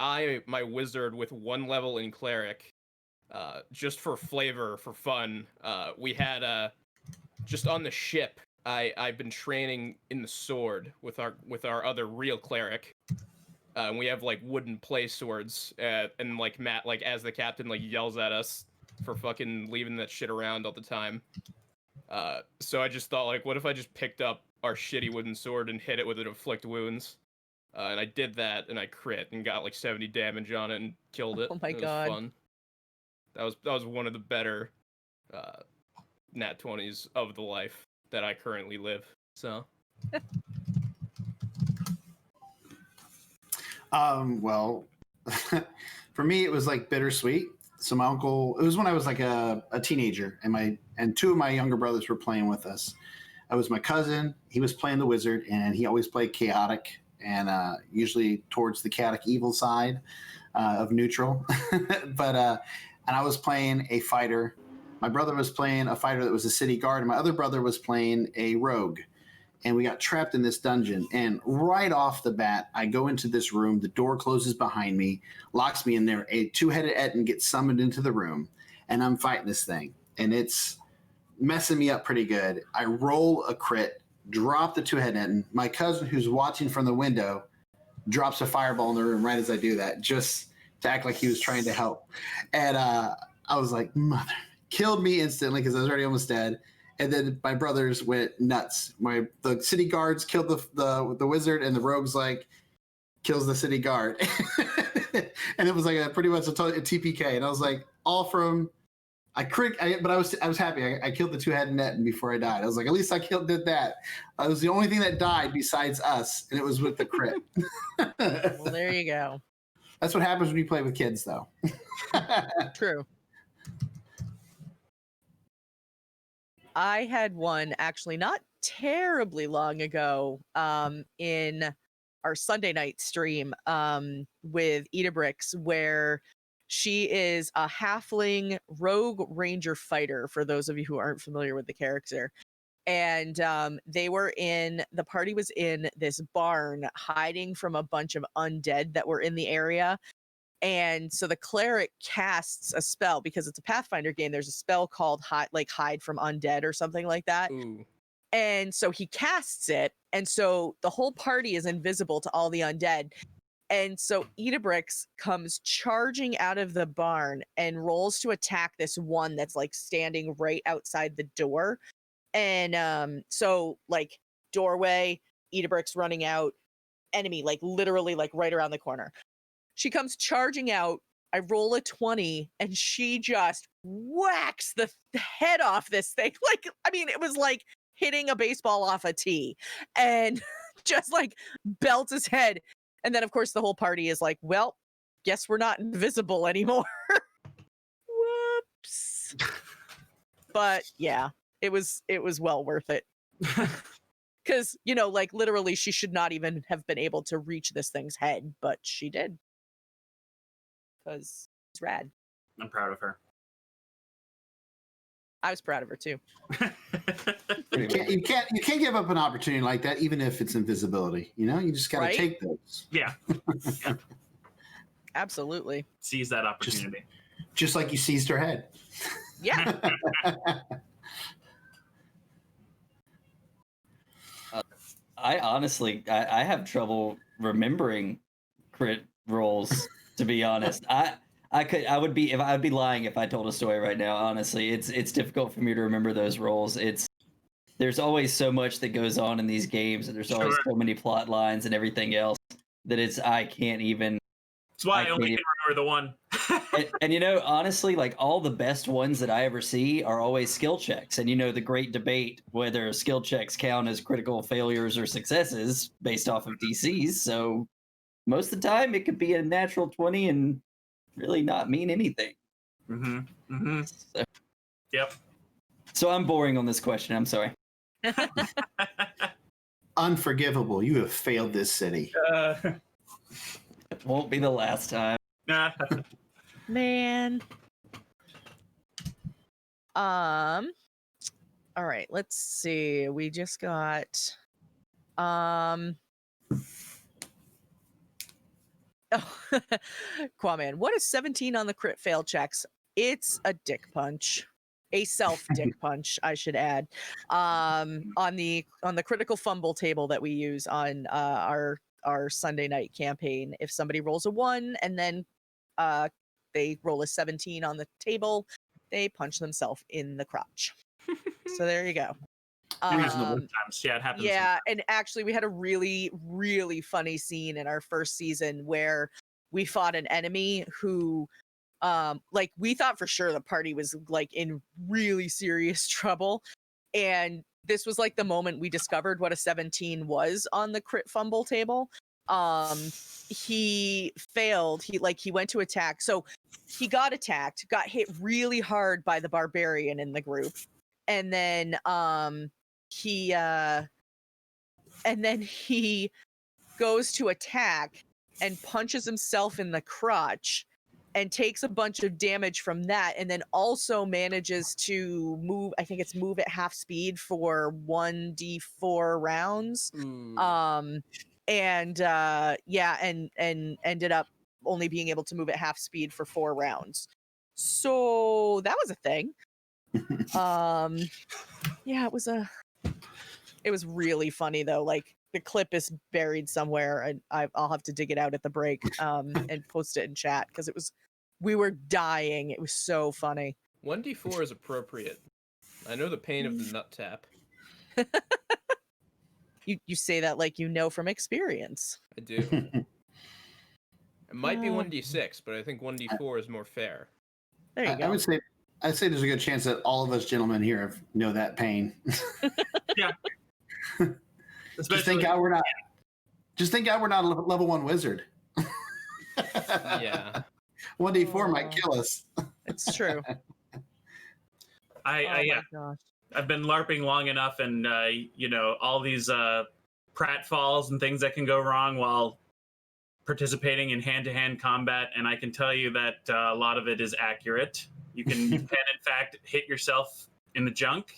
my wizard with 1 level in cleric, just for flavor, for fun, we had just on the ship. I've been training in the sword with our other real cleric. And we have like wooden play swords, and like Matt, like as the captain, like yells at us for fucking leaving that shit around all the time. So I just thought, like, what if I just picked up our shitty wooden sword and hit it with it to inflict wounds? And I did that, and I crit and got like 70 damage on it and killed it. Oh my It was God. fun. That was one of the better nat 20s of the life that I currently live. So. Well, for me, it was like bittersweet. So my uncle, it was when I was like a teenager, and two of my younger brothers were playing with us. I was my cousin. He was playing the wizard, and he always played chaotic, and usually towards the chaotic evil side of neutral. And I was playing a fighter. My brother was playing a fighter that was a city guard, and my other brother was playing a rogue. And we got trapped in this dungeon. And right off the bat, I go into this room. The door closes behind me, locks me in there. A two-headed Etten gets summoned into the room, and I'm fighting this thing. And it's messing me up pretty good. I roll a crit, drop the two-headed Etten. My cousin, who's watching from the window, drops a fireball in the room right as I do that, just to act like he was trying to help. And I was like, mother, killed me instantly because I was already almost dead. And then my brothers went nuts. The city guards killed the wizard, and the rogue's like kills the city guard. And it was like pretty much a TPK. And I was like, all from but I was happy. I killed the two-headed Etten before I died. I was like, at least I did that. It was the only thing that died besides us, and it was with the crit. Well, there you go. That's what happens when you play with kids, though. True. I had one actually not terribly long ago in our Sunday night stream with Etabrix, where she is a halfling rogue ranger fighter, for those of you who aren't familiar with the character. And the party was in this barn hiding from a bunch of undead that were in the area. And so the cleric casts a spell, because it's a Pathfinder game. There's a spell called hide from undead or something like that. Ooh. And so he casts it. And so the whole party is invisible to all the undead. And so Etabrix comes charging out of the barn and rolls to attack this one that's like standing right outside the door. And so like doorway, Etabrix running out, enemy like literally like right around the corner. She comes charging out. I roll a 20, and she just whacks the head off this thing. Like, I mean, it was like hitting a baseball off a tee, and just like belts his head. And then, of course, the whole party is like, well, guess we're not invisible anymore. Whoops. But yeah, it was well worth it. Because, like literally she should not even have been able to reach this thing's head, but she did. Because it's rad. I'm proud of her. I was proud of her too. You can't give up an opportunity like that, even if it's invisibility. You just got to take those. Yeah. Absolutely. Seize that opportunity. Just like you seized her head. Yeah. I honestly, I have trouble remembering crit rolls. To be honest, I would be lying if I told a story right now. Honestly, it's difficult for me to remember those rolls. There's always so much that goes on in these games, and there's always so many plot lines and everything else that I can't even. That's why I only can remember the one. and honestly, like all the best ones that I ever see are always skill checks. And the great debate whether skill checks count as critical failures or successes based off of DCs. So most of the time, it could be a natural 20 and really not mean anything. Mm-hmm. Mm-hmm. So, yep. So I'm boring on this question. I'm sorry. Unforgivable. You have failed this city. It won't be the last time. Man. All right, let's see. We just got Oh, Quaman, what is 17 on the crit fail checks? It's a dick punch. A self dick punch, I should add. On the critical fumble table that we use on our Sunday night campaign, if somebody rolls a 1 and then they roll a 17 on the table, they punch themselves in the crotch. So there you go. Reasonable times. Yeah, it happens. Yeah, and actually we had a really, really funny scene in our first season where we fought an enemy who like we thought for sure the party was like in really serious trouble, and this was like the moment we discovered what a 17 was on the crit fumble table. He failed. He went to attack, so he got attacked, got hit really hard by the barbarian in the group, and then he goes to attack and punches himself in the crotch and takes a bunch of damage from that, and then also manages to move, I think it's move at half speed for 1d4 rounds. And ended up only being able to move at half speed for 4 rounds. So that was a thing. Yeah, it was really funny though. Like, the clip is buried somewhere, and I'll have to dig it out at the break and post it in chat, because we were dying. It was so funny. 1d4 is appropriate. I know the pain of the nut tap. You say that like you know from experience. I do. It might be 1d6, but I think 1d4 is more fair. There you go. I'd say there's a good chance that all of us gentlemen here know that pain. Yeah. Just think how we're not a level 1 wizard. Yeah. 1d4 might kill us. It's true. My gosh. I've been LARPing long enough, and all these pratfalls and things that can go wrong while participating in hand-to-hand combat, and I can tell you that a lot of it is accurate. You can in fact hit yourself in the junk.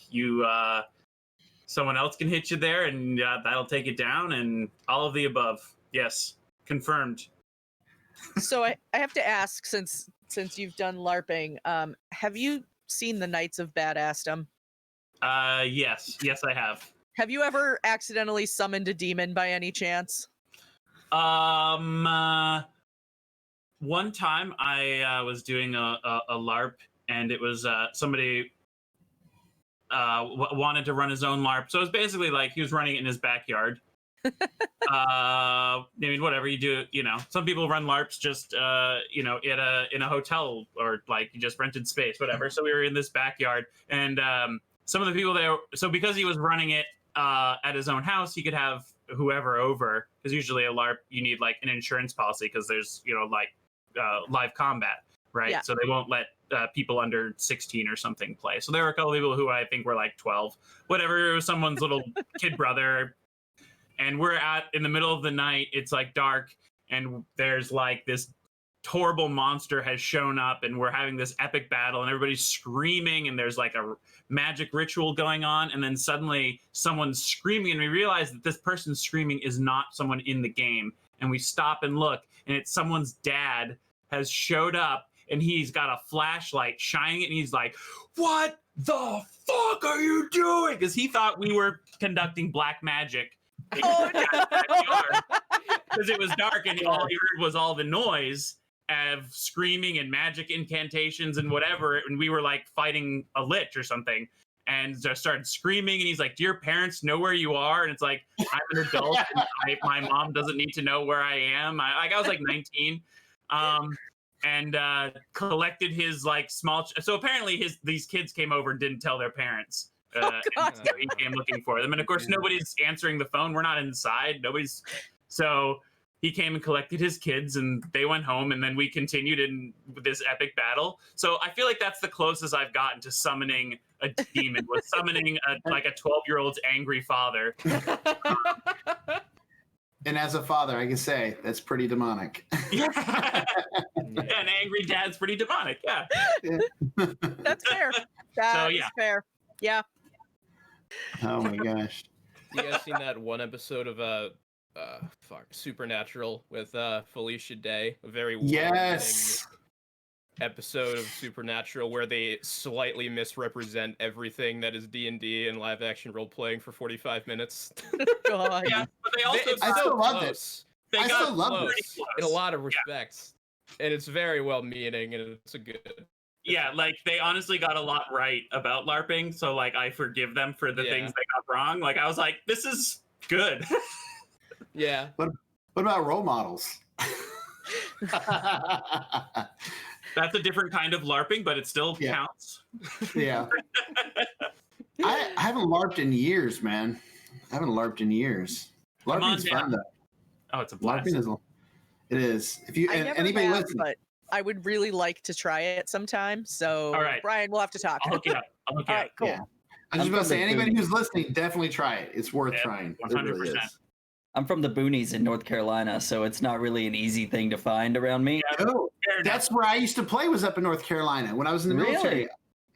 Someone else can hit you there, and that'll take it down, and all of the above. Yes, confirmed. So I have to ask, since you've done LARPing, have you seen the Knights of Badassdom? Yes, I have. Have you ever accidentally summoned a demon by any chance? One time I was doing a LARP, and it was somebody wanted to run his own LARP. So it was basically like he was running it in his backyard. I mean, whatever you do, some people run LARPs just, in a hotel, or like you just rented space, whatever. So we were in this backyard, and some of the people there. So because he was running it at his own house, he could have whoever over. Because usually a LARP, you need like an insurance policy, because there's live combat, right? Yeah. So they won't let people under 16 or something play. So there were a couple of people who I think were like 12, whatever. It was someone's little kid brother. And we're in the middle of the night. It's like dark, and there's like this horrible monster has shown up, and we're having this epic battle, and everybody's screaming, and there's like a magic ritual going on, and then suddenly someone's screaming, and we realize that this person screaming is not someone in the game, and we stop and look, and it's someone's dad has showed up, and he's got a flashlight shining it, and he's like, "What the fuck are you doing?" Because he thought we were conducting black magic. Oh, no. Because it was dark, and all he heard was all the noise of screaming and magic incantations and whatever, and we were like fighting a lich or something, and just started screaming, and he's like, "Do your parents know where you are?" And it's like, I'm an adult, and my mom doesn't need to know where I am. I was like 19, and collected his like small. So apparently these kids came over and didn't tell their parents. And so he came looking for them, and of course nobody's answering the phone. We're not inside. So he came and collected his kids, and they went home, and then we continued in this epic battle. So I feel like that's the closest I've gotten to summoning a demon, was summoning a 12-year-old's angry father. And as a father, I can say that's pretty demonic. Yeah. An angry dad's pretty demonic. Yeah. That's fair. That's fair. Yeah. Oh my gosh. You guys seen that one episode of Supernatural with Felicia Day? A very yes. episode of Supernatural where they slightly misrepresent everything that is D&D and live action role playing for 45 minutes. God. Yeah, but they also I still loved it. They I got still loved it. pretty close. in a lot of respects. And it's very well meaning and it's a good. Yeah, like they honestly got a lot right about LARPing, so like I forgive them for the things they got wrong. Like I was like, this is good. Yeah. What about role models? That's a different kind of LARPing, but it still Yeah. counts. Yeah. I haven't LARPed in years, man. I haven't LARPed in years. Come on LARPing's fun though. Oh, it's a blast. LARPing is. It is. If you I never anybody have, listening, but I would really like to try it sometime. So, All right. Brian, we'll have to talk. I'll look it up. I'll look it All up. right, cool. Yeah. I was just I'm about to from say, the anybody Boonies. who's listening, definitely try it. It's worth Yeah, trying. 100%. It really is. I'm from the boonies in North Carolina, so it's not really an easy thing to find around me. Oh, Fair enough. that's where I used to play. Was up in North Carolina when I was in the military. Really?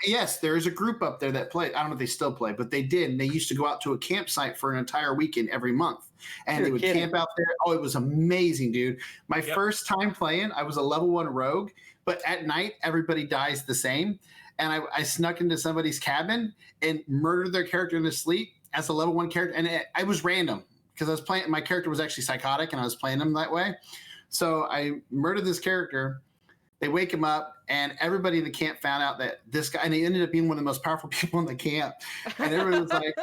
Yes, there is a group up there that played. I don't know if they still play, but they did. And they used to go out to a campsite for an entire weekend every month. And You're they would kidding. camp out there. Oh, it was amazing, dude. My Yep. first time playing, I was a level 1 rogue, but at night, everybody dies the same. And I snuck into somebody's cabin and murdered their character in their sleep as a level 1 character. And I was random because I was playing, my character was actually psychotic and I was playing him that way. So I murdered this character. They wake him up, and everybody in the camp found out that this guy, and he ended up being one of the most powerful people in the camp. And everybody was like,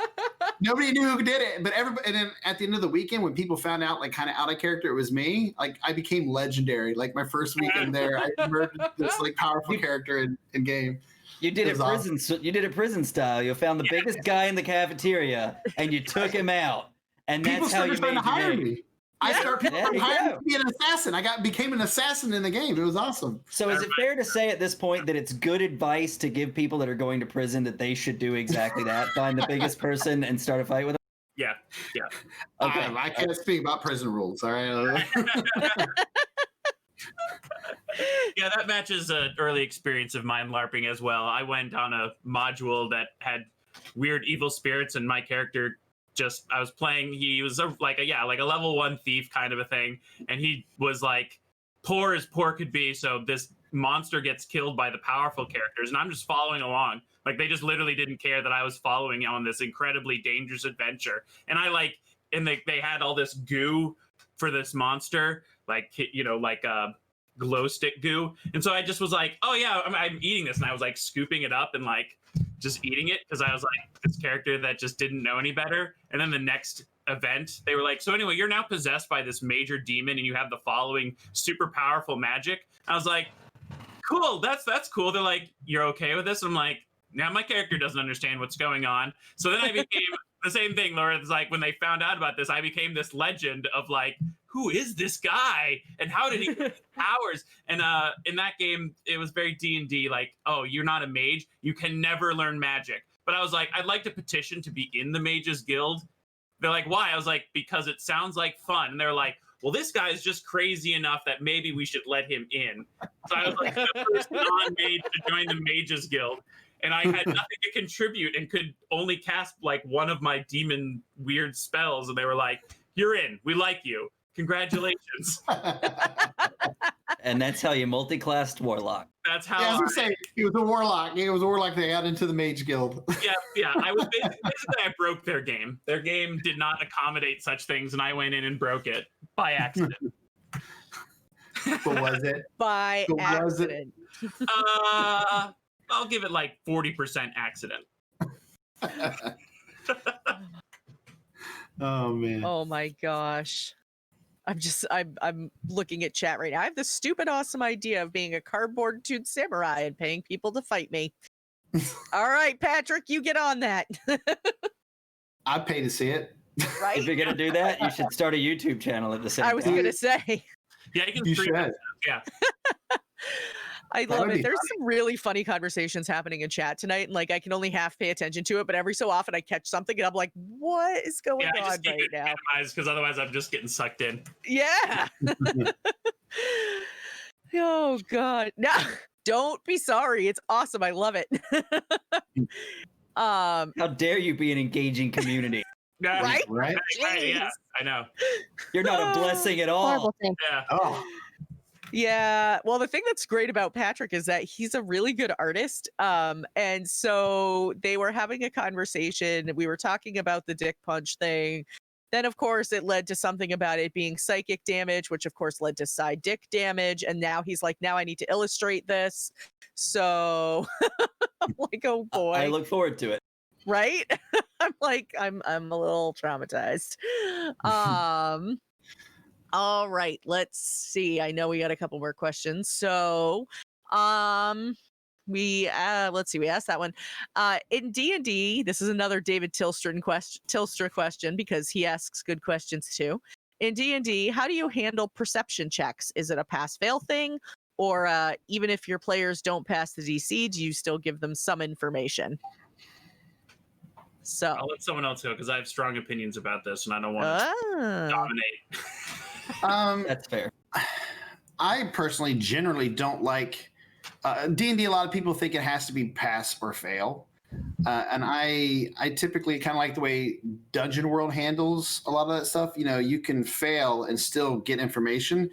nobody knew who did it, but everybody. And then at the end of the weekend, when people found out, like kind of out of character, it was me. Like I became legendary. Like my first weekend there, I murdered this like powerful character in game. You did It it was prison. You did it prison style. You found the biggest guy in the cafeteria, and you took him out. And People that's how you started made trying to your hire name. me. I started people There you hiring me go. to be an assassin. Became an assassin in the game. It was awesome. So is it fair to say at this point that it's good advice to give people that are going to prison that they should do exactly that? Find the biggest person and start a fight with them? Yeah. Okay. I can't speak about prison rules. All right. Yeah, that matches an early experience of mine LARPing as well. I went on a module that had weird evil spirits, and my character I was playing, he was like a level 1 thief kind of a thing, and he was like poor as poor could be, so this monster gets killed by the powerful characters, and I'm just following along. Like they just literally didn't care that I was following on this incredibly dangerous adventure. And they had all this goo for this monster, like glow stick goo. And so I just was like, oh yeah, I'm eating this. And I was like scooping it up and like just eating it because I was like this character that just didn't know any better. And then the next event, they were like, so anyway, you're now possessed by this major demon and you have the following super powerful magic. I was like, cool, that's cool. They're like, you're okay with this? I'm like, now my character doesn't understand what's going on. So then I became the same thing, Laura. It's like when they found out about this, I became this legend of like, who is this guy and how did he get his powers? And in that game, it was very D&D, like, oh, you're not a mage, you can never learn magic. But I was like, I'd like to petition to be in the Mages Guild. They're like, why? I was like, because it sounds like fun. And they're like, well, this guy is just crazy enough that maybe we should let him in. So I was like the first non-mage to join the Mages Guild. And I had nothing to contribute and could only cast like one of my demon weird spells. And they were like, you're in, we like you. Congratulations. And that's how you multi-classed warlock. That's how Yeah, I was gonna say he was a warlock. He was a warlock. They got into the Mage Guild. Yeah. I was basically I broke their game. Their game did not accommodate such things, and I went in and broke it by accident. But was it? By But was it? accident. I'll give it like 40% accident. Oh man. Oh my gosh. I'm looking at chat right now. I have this stupid awesome idea of being a cardboard tooth samurai and paying people to fight me. All right, Patrick, you get on that. I'd pay to see it. Right? If you're gonna do that, you should start a YouTube channel at the same I was time. gonna say. Yeah, you can You stream it. should. Yeah. I That love would it. be There's funny. some really funny conversations happening in chat tonight, and like I can only half pay attention to it, but every so often I catch something and I'm like, what is going Yeah, I on just keep right it now? minimized because otherwise I'm just getting sucked in. Yeah. Oh god. No, don't be sorry. It's awesome. I love it. How dare you be an engaging community? Yeah, Right? Right? yeah, Jeez. I know. You're not a blessing at all. Horrible thing. Yeah. Oh. Yeah. Well, the thing that's great about Patrick is that he's a really good artist. And so they were having a conversation. We were talking about the dick punch thing. Then, of course, it led to something about it being psychic damage, which, of course, led to side dick damage. And now he's like, now I need to illustrate this. So I'm like, oh boy. I look forward to it. Right? I'm like, I'm a little traumatized. All right, let's see. I know we got a couple more questions. So, let's see. We asked that one. In D&D, this is another David Tilstra question because he asks good questions too. In D&D, how do you handle perception checks? Is it a pass-fail thing, or even if your players don't pass the DC, do you still give them some information? So I'll let someone else go because I have strong opinions about this, and I don't want to dominate. That's fair. I personally generally don't like D&D. A lot of people think it has to be pass or fail, and I typically kind of like the way Dungeon World handles a lot of that stuff. You know, you can fail and still get information.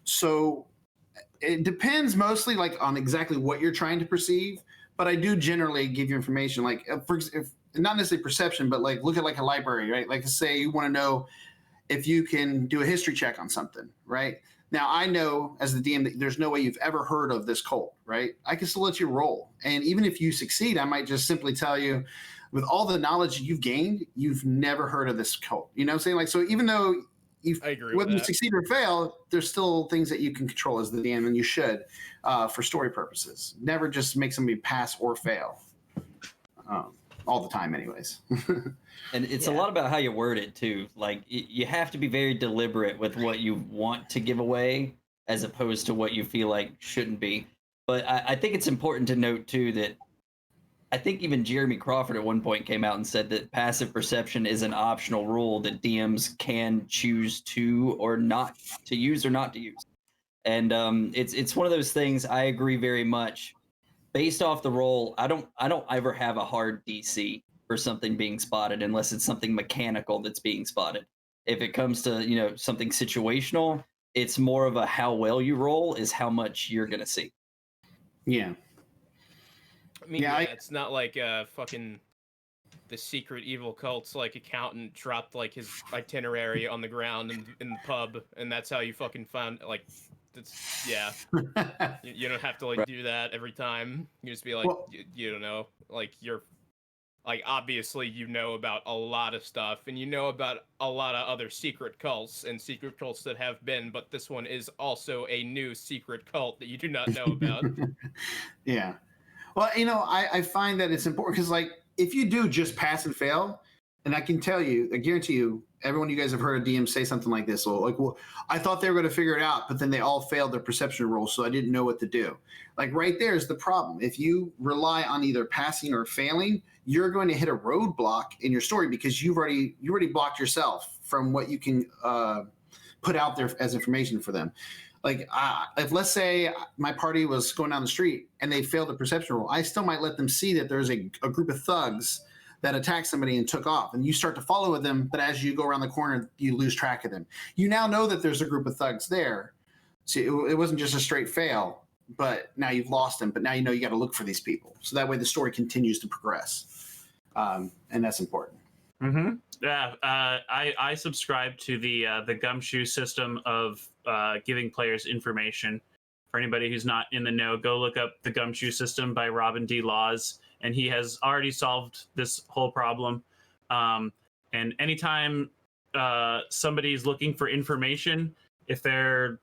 So it depends mostly like on exactly what you're trying to perceive. But I do generally give you information, like if not necessarily perception, but like look at like a library, right? Like say you want to know if you can do a history check on something, right? Now I know as the DM that there's no way you've ever heard of this cult, right? I can still let you roll. And even if you succeed, I might just simply tell you, with all the knowledge you've gained, you've never heard of this cult. You know what I'm saying? Like, so even though whether you succeed or fail, there's still things that you can control as the DM, and you should for story purposes. Never just make somebody pass or fail. All the time anyways. And it's a lot about how you word it too. Like you have to be very deliberate with what you want to give away as opposed to what you feel like shouldn't be. But I think it's important to note too that I think even Jeremy Crawford at one point came out and said that passive perception is an optional rule that DMs can choose to or not to use or not to use. And it's one of those things. I agree very much. Based off the roll, I don't ever have a hard DC for something being spotted unless it's something mechanical that's being spotted. If it comes to, you know, something situational, it's more of a how well you roll is how much you're gonna see. Yeah. I mean, it's not like fucking the secret evil cult's like accountant dropped like his itinerary on the ground in the pub, and that's how you fucking found like. It's you don't have to like do that every time. You just be like, you don't know, like you're like obviously you know about a lot of stuff, and you know about a lot of other secret cults and secret cults that have been, but this one is also a new secret cult that you do not know about. Yeah. Well, you know, I find that it's important because like if you do just pass and fail, and I can tell you, I guarantee you, everyone you guys have heard a DM say something like this. Well, like, well, I thought they were going to figure it out, but then they all failed their perception roll, so I didn't know what to do. Like right there is the problem. If you rely on either passing or failing, you're going to hit a roadblock in your story because you already blocked yourself from what you can put out there as information for them. Like if let's say my party was going down the street and they failed the perception roll, I still might let them see that there's a group of thugs that attacked somebody and took off, and you start to follow with them, but as you go around the corner, you lose track of them. You now know that there's a group of thugs there. See, it wasn't just a straight fail, but now you've lost them, but now you know you got to look for these people. So that way the story continues to progress. And that's important. Mm-hmm. Yeah, I subscribe to the gumshoe system of giving players information. For anybody who's not in the know, go look up the gumshoe system by Robin D. Laws, and he has already solved this whole problem. And anytime somebody's looking for information, if they're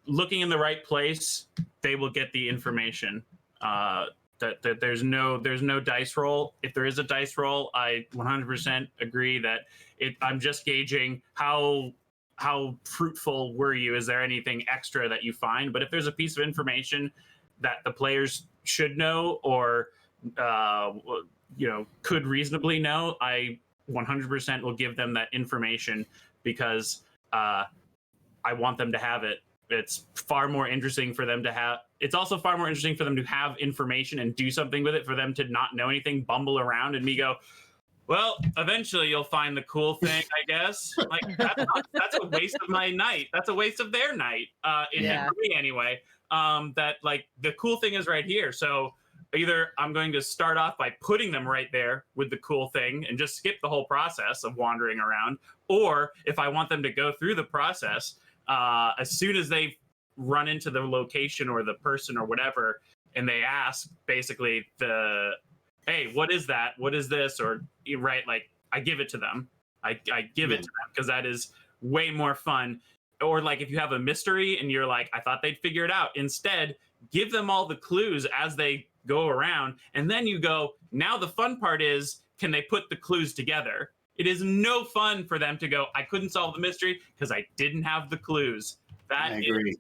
looking in the right place, they will get the information. That there's no dice roll. If there is a dice roll, I 100% agree that I'm just gauging how fruitful were you? Is there anything extra that you find? But if there's a piece of information that the players should know or could reasonably know, I 100% will give them that information because I want them to have it. It's far more interesting for them to have. It's also far more interesting for them to have information and do something with it, for them to not know anything, bumble around, and me go, well, eventually you'll find the cool thing, I guess. Like that's a waste of my night. That's a waste of their night. Yeah. For me anyway. That like the cool thing is right here. So either I'm going to start off by putting them right there with the cool thing and just skip the whole process of wandering around, or if I want them to go through the process, as soon as they run into the location or the person or whatever, and they ask basically hey, what is that? What is this? Or right, like I give it to them. I give it to them because that is way more fun. Or like if you have a mystery and you're like, I thought they'd figure it out. Instead, give them all the clues as they go around, and then you go, now the fun part is, can they put the clues together? It is no fun for them to go, I couldn't solve the mystery because I didn't have the clues. That is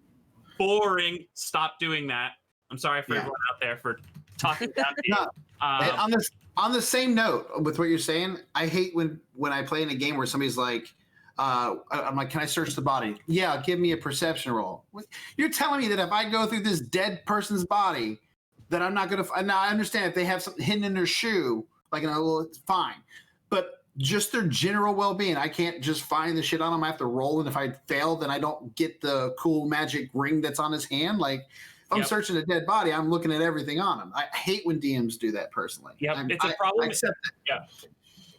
boring. Stop doing that. I'm sorry for everyone out there for talking about it. On the same note with what you're saying, I hate when I play in a game where somebody's like, I'm like, can I search the body? Yeah, give me a perception roll. You're telling me that if I go through this dead person's body, that I'm not gonna. Now I understand if they have something hidden in their shoe, like, well, it's fine. But just their general well-being, I can't just find the shit on them. I have to roll, and if I fail, then I don't get the cool magic ring that's on his hand. Like, if I'm searching a dead body, I'm looking at everything on him. I hate when DMs do that personally. Yep, it's a problem. I accept it.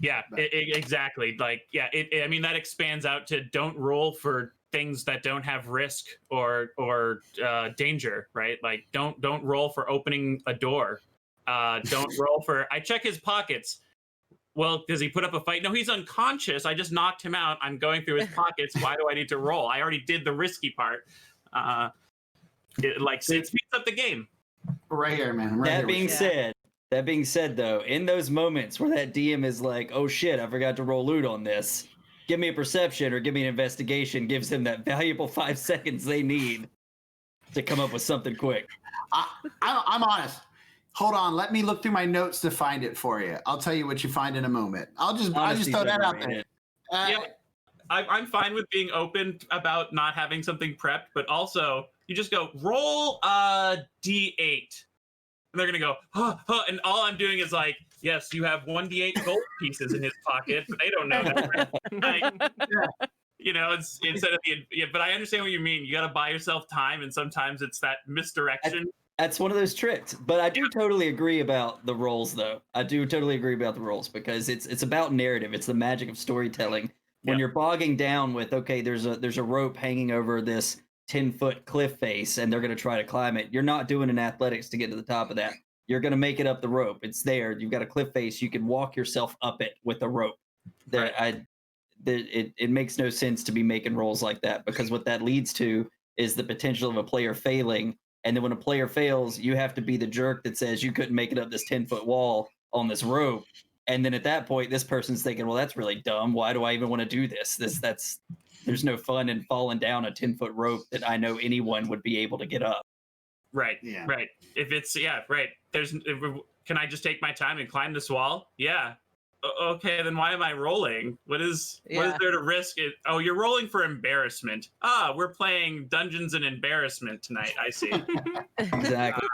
Yeah, exactly. Like, I mean, that expands out to don't roll for things that don't have risk or danger, right? Like, don't roll for opening a door. Don't roll for. I check his pockets. Well, does he put up a fight? No, he's unconscious. I just knocked him out. I'm going through his pockets. Why do I need to roll? I already did the risky part. It speeds up the game. Right here, man. That being said, though, in those moments where that DM is like, oh shit, I forgot to roll loot on this, give me a perception or give me an investigation, gives them that valuable 5 seconds they need to come up with something quick. I'm honest. Hold on, let me look through my notes to find it for you. I'll tell you what you find in a moment. I just throw that out there. I'm fine with being open about not having something prepped, but also you just go roll a d8. And they're going to go, and all I'm doing is like, yes, you have 1d8 gold pieces in his pocket, but they don't know that. Like, you know, it's instead of but I understand what you mean. You got to buy yourself time, and sometimes it's that misdirection. That's one of those tricks. But I do totally agree about the roles, though. I do totally agree about the roles because it's about narrative. It's the magic of storytelling. When you're bogging down with, okay, there's a rope hanging over this 10-foot cliff face and they're going to try to climb it. You're not doing an athletics to get to the top of that. You're going to make it up the rope. It's there. You've got a cliff face. You can walk yourself up it with a rope. It makes no sense to be making rolls like that because what that leads to is the potential of a player failing. And then when a player fails, you have to be the jerk that says you couldn't make it up this 10-foot wall on this rope. And then at that point, this person's thinking, well, that's really dumb. Why do I even want to do this? There's no fun in falling down a 10-foot rope that I know anyone would be able to get up. Right. Yeah. Right. If it's right. Can I just take my time and climb this wall? Yeah. Okay. Then why am I rolling? What is there to risk? Oh, you're rolling for embarrassment. We're playing Dungeons and Embarrassment tonight. I see. Exactly.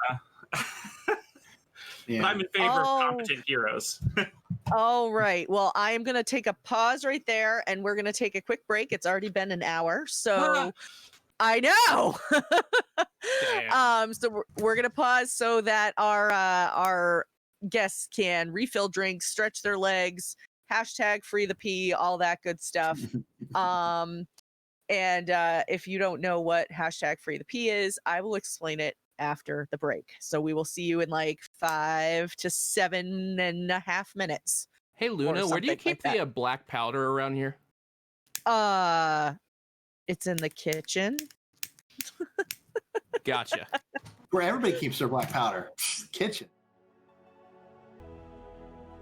I'm in favor of competent heroes. All right. Well, I am going to take a pause right there, and we're going to take a quick break. It's already been an hour, so I know. So we're going to pause so that our guests can refill drinks, stretch their legs, #free the pee, all that good stuff. And if you don't know what #free the pee is, I will explain it after the break. So we will see you in like 5 to 7.5 minutes. Hey Luna, where do you keep the black powder around here? It's in the kitchen. Gotcha. Where everybody keeps their black powder. Kitchen.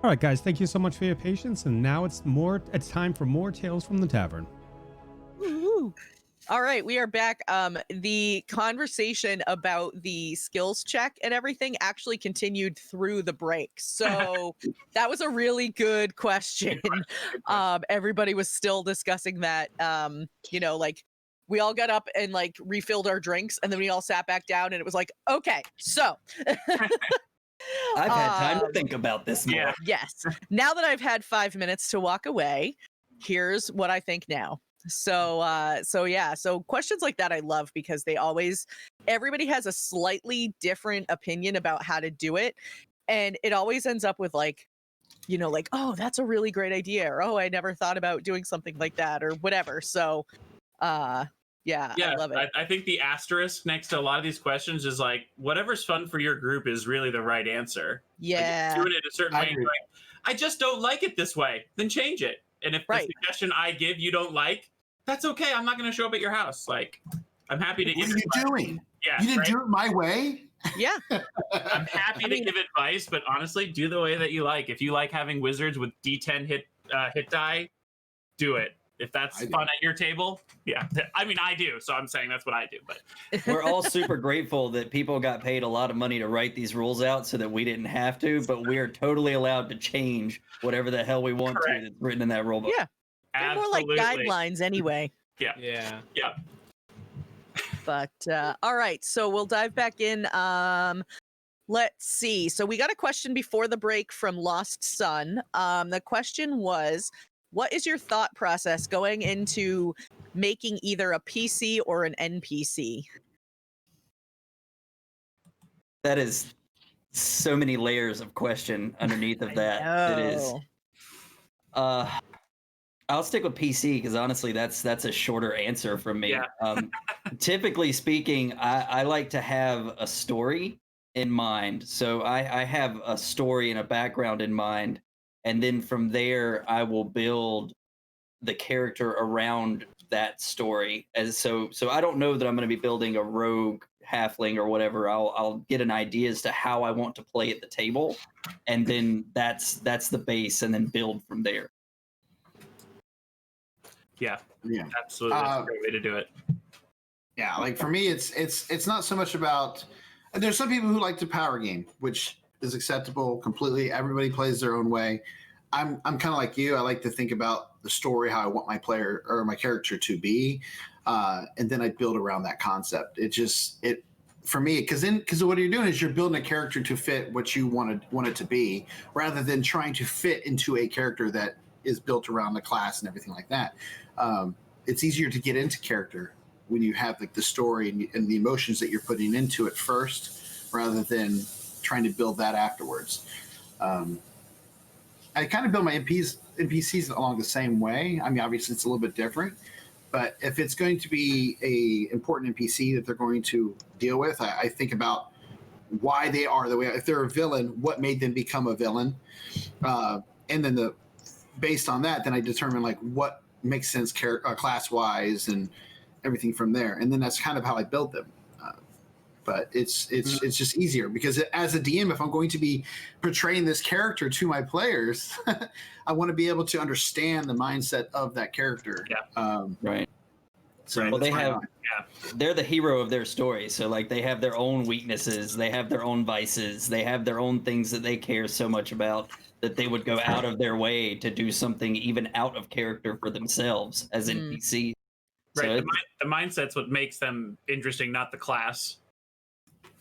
All right, guys, thank you so much for your patience. And now it's time for more Tales from the Tavern. Woo-hoo. All right, we are back. The conversation about the skills check and everything actually continued through the break. So that was a really good question. Everybody was still discussing that. Like we all got up and like refilled our drinks and then we all sat back down and it was like, okay, so I've had time to think about this more. yeah. Yes. Now that I've had 5 minutes to walk away, here's what I think now. So questions like that I love because everybody has a slightly different opinion about how to do it. And it always ends up with like, oh, that's a really great idea. Or, oh, I never thought about doing something like that or whatever. So, yeah, I love it. I think the asterisk next to a lot of these questions is like, whatever's fun for your group is really the right answer. Yeah. Like, doing it a certain way, like, I just don't like it this way, then change it. And if the suggestion I give you don't like, that's okay. I'm not going to show up at your house. Like, I'm happy to give What are you doing? Yeah, You didn't do it my way? Yeah. I'm happy to give advice, but honestly, do the way that you like. If you like having wizards with D10 hit die, do it. If that's fun at your table, yeah. I mean, I do, so I'm saying that's what I do. But We're all super grateful that people got paid a lot of money to write these rules out so that we didn't have to, but we are totally allowed to change whatever the hell we want to that's written in that rule book. Yeah. They're more like guidelines anyway. Yeah. Yeah. Yeah. But all right, so we'll dive back in. Let's see. So we got a question before the break from Lost Sun. The question was, what is your thought process going into making either a PC or an NPC? That is so many layers of question underneath of that. It is. I'll stick with PC because honestly, that's a shorter answer from me. Yeah. Typically speaking, I like to have a story in mind. So I have a story and a background in mind. And then from there, I will build the character around that story. So I don't know that I'm going to be building a rogue halfling or whatever. I'll get an idea as to how I want to play at the table, and then that's the base, and then build from there. Yeah, absolutely. That's a great way to do it. Yeah, like for me, it's not so much about. There's some people who like to power game, which is acceptable completely. Everybody plays their own way. I'm kind of like you. I like to think about the story, how I want my player or my character to be, and then I build around that concept. It for me, because what you're doing is you're building a character to fit what you want it to be, rather than trying to fit into a character that is built around the class and everything like that. It's easier to get into character when you have like the story and the emotions that you're putting into it first, rather than trying to build that afterwards. I kind of build my NPCs along the same way. I mean, obviously it's a little bit different, but if it's going to be a important NPC that they're going to deal with, I think about why they are the way. If they're a villain, what made them become a villain, and then based on that, then I determine like what makes sense class wise and everything from there, and then that's kind of how I build them. But it's just easier because as a DM, if I'm going to be portraying this character to my players, I want to be able to understand the mindset of that character. Yeah. Right. So well, they're the hero of their story. So like they have their own weaknesses, they have their own vices, they have their own things that they care so much about that they would go out of their way to do something even out of character for themselves as NPCs. Right. So the mindset's what makes them interesting, not the class.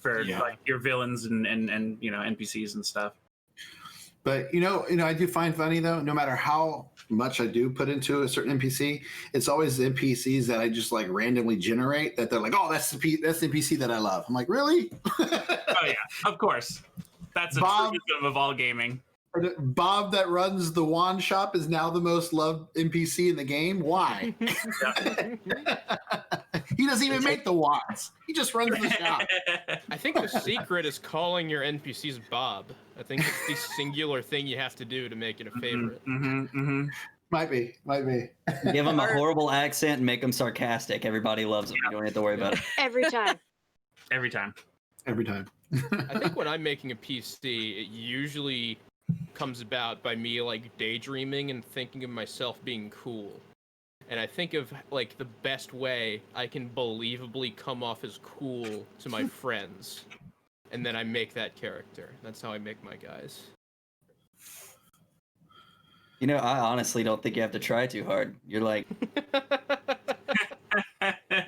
For like your villains and NPCs and stuff. But I do find funny though, no matter how much I do put into a certain NPC, it's always the NPCs that I just like randomly generate that they're like, oh, that's the NPC that I love. I'm like, really? Oh yeah, of course. That's a truism of all gaming. Bob that runs the wand shop is now the most loved NPC in the game. Why? He doesn't even make the wands. He just runs the shop. I think the secret is calling your NPCs Bob. I think it's the singular thing you have to do to make it a favorite. Might be. Give them a horrible accent and make them sarcastic. Everybody loves them. You don't have to worry about it. Every time. Every time. I think when I'm making a PC, it usually comes about by me like daydreaming and thinking of myself being cool. And I think of like the best way I can believably come off as cool to my friends. And then I make that character. That's how I make my guys. I honestly don't think you have to try too hard. You're like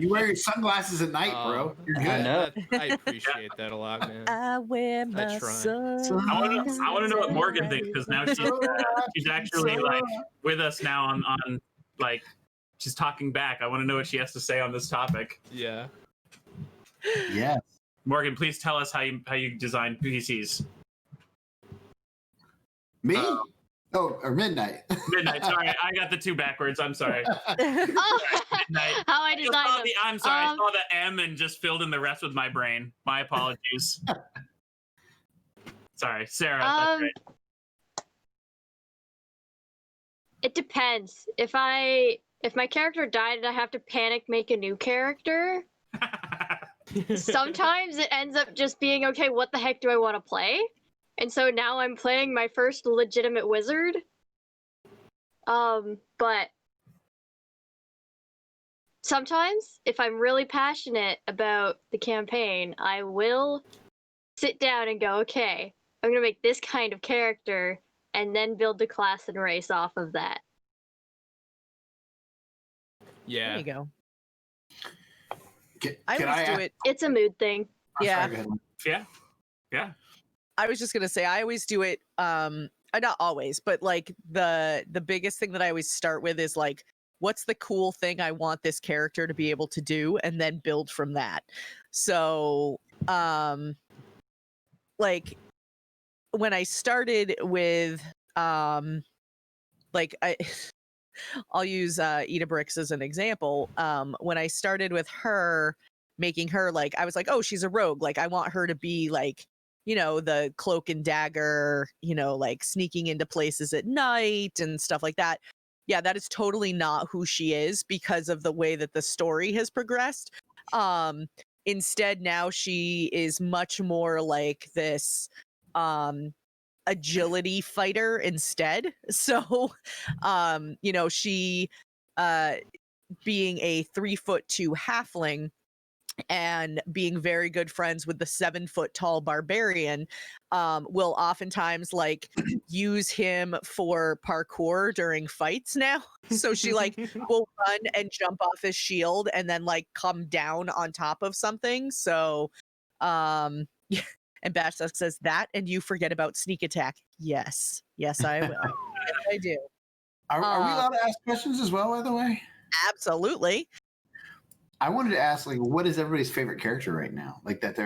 You wear your sunglasses at night, bro. You're good. I know. I appreciate that a lot, man. I wear my I try. I want to know what Morgan thinks because now she's actually like with us now on like she's talking back. I want to know what she has to say on this topic. Yeah. Yeah. Morgan, please tell us how you design PCs. Me? Or Midnight. Midnight. Sorry, I got the two backwards. I'm sorry. Oh, Midnight. how I designed them. I'm sorry. I saw the M and just filled in the rest with my brain. My apologies. Sorry, Sarah. That's right. It depends. If my character died and I have to panic make a new character, sometimes it ends up just being, okay, what the heck do I want to play? And so now I'm playing my first legitimate wizard. But sometimes, if I'm really passionate about the campaign, I will sit down and go, okay, I'm gonna make this kind of character, and then build the class and race off of that. Yeah. There you go. Can I always do it. It's a mood thing. Yeah. Sorry, go ahead. Yeah. I was just gonna say I always do it. Not always, but like the biggest thing that I always start with is like, what's the cool thing I want this character to be able to do, and then build from that. So, like when I started with, like I'll use Eda Bricks as an example. When I started with her, making her like, I was like, oh, she's a rogue. Like I want her to be like, you know, the cloak and dagger, you know, like sneaking into places at night and stuff like that. Yeah, that is totally not who she is because of the way that the story has progressed. Instead, now she is much more like this agility fighter instead. So, you know, she being a 3'2" halfling, and being very good friends with the 7-foot tall barbarian, will oftentimes like use him for parkour during fights now. So she like will run and jump off his shield and then like come down on top of something. So, and Bashtuck says that, and you forget about sneak attack. Yes, I will. Yes, I do. Are we allowed to ask questions as well, by the way? Absolutely. I wanted to ask, like, what is everybody's favorite character right now? Like that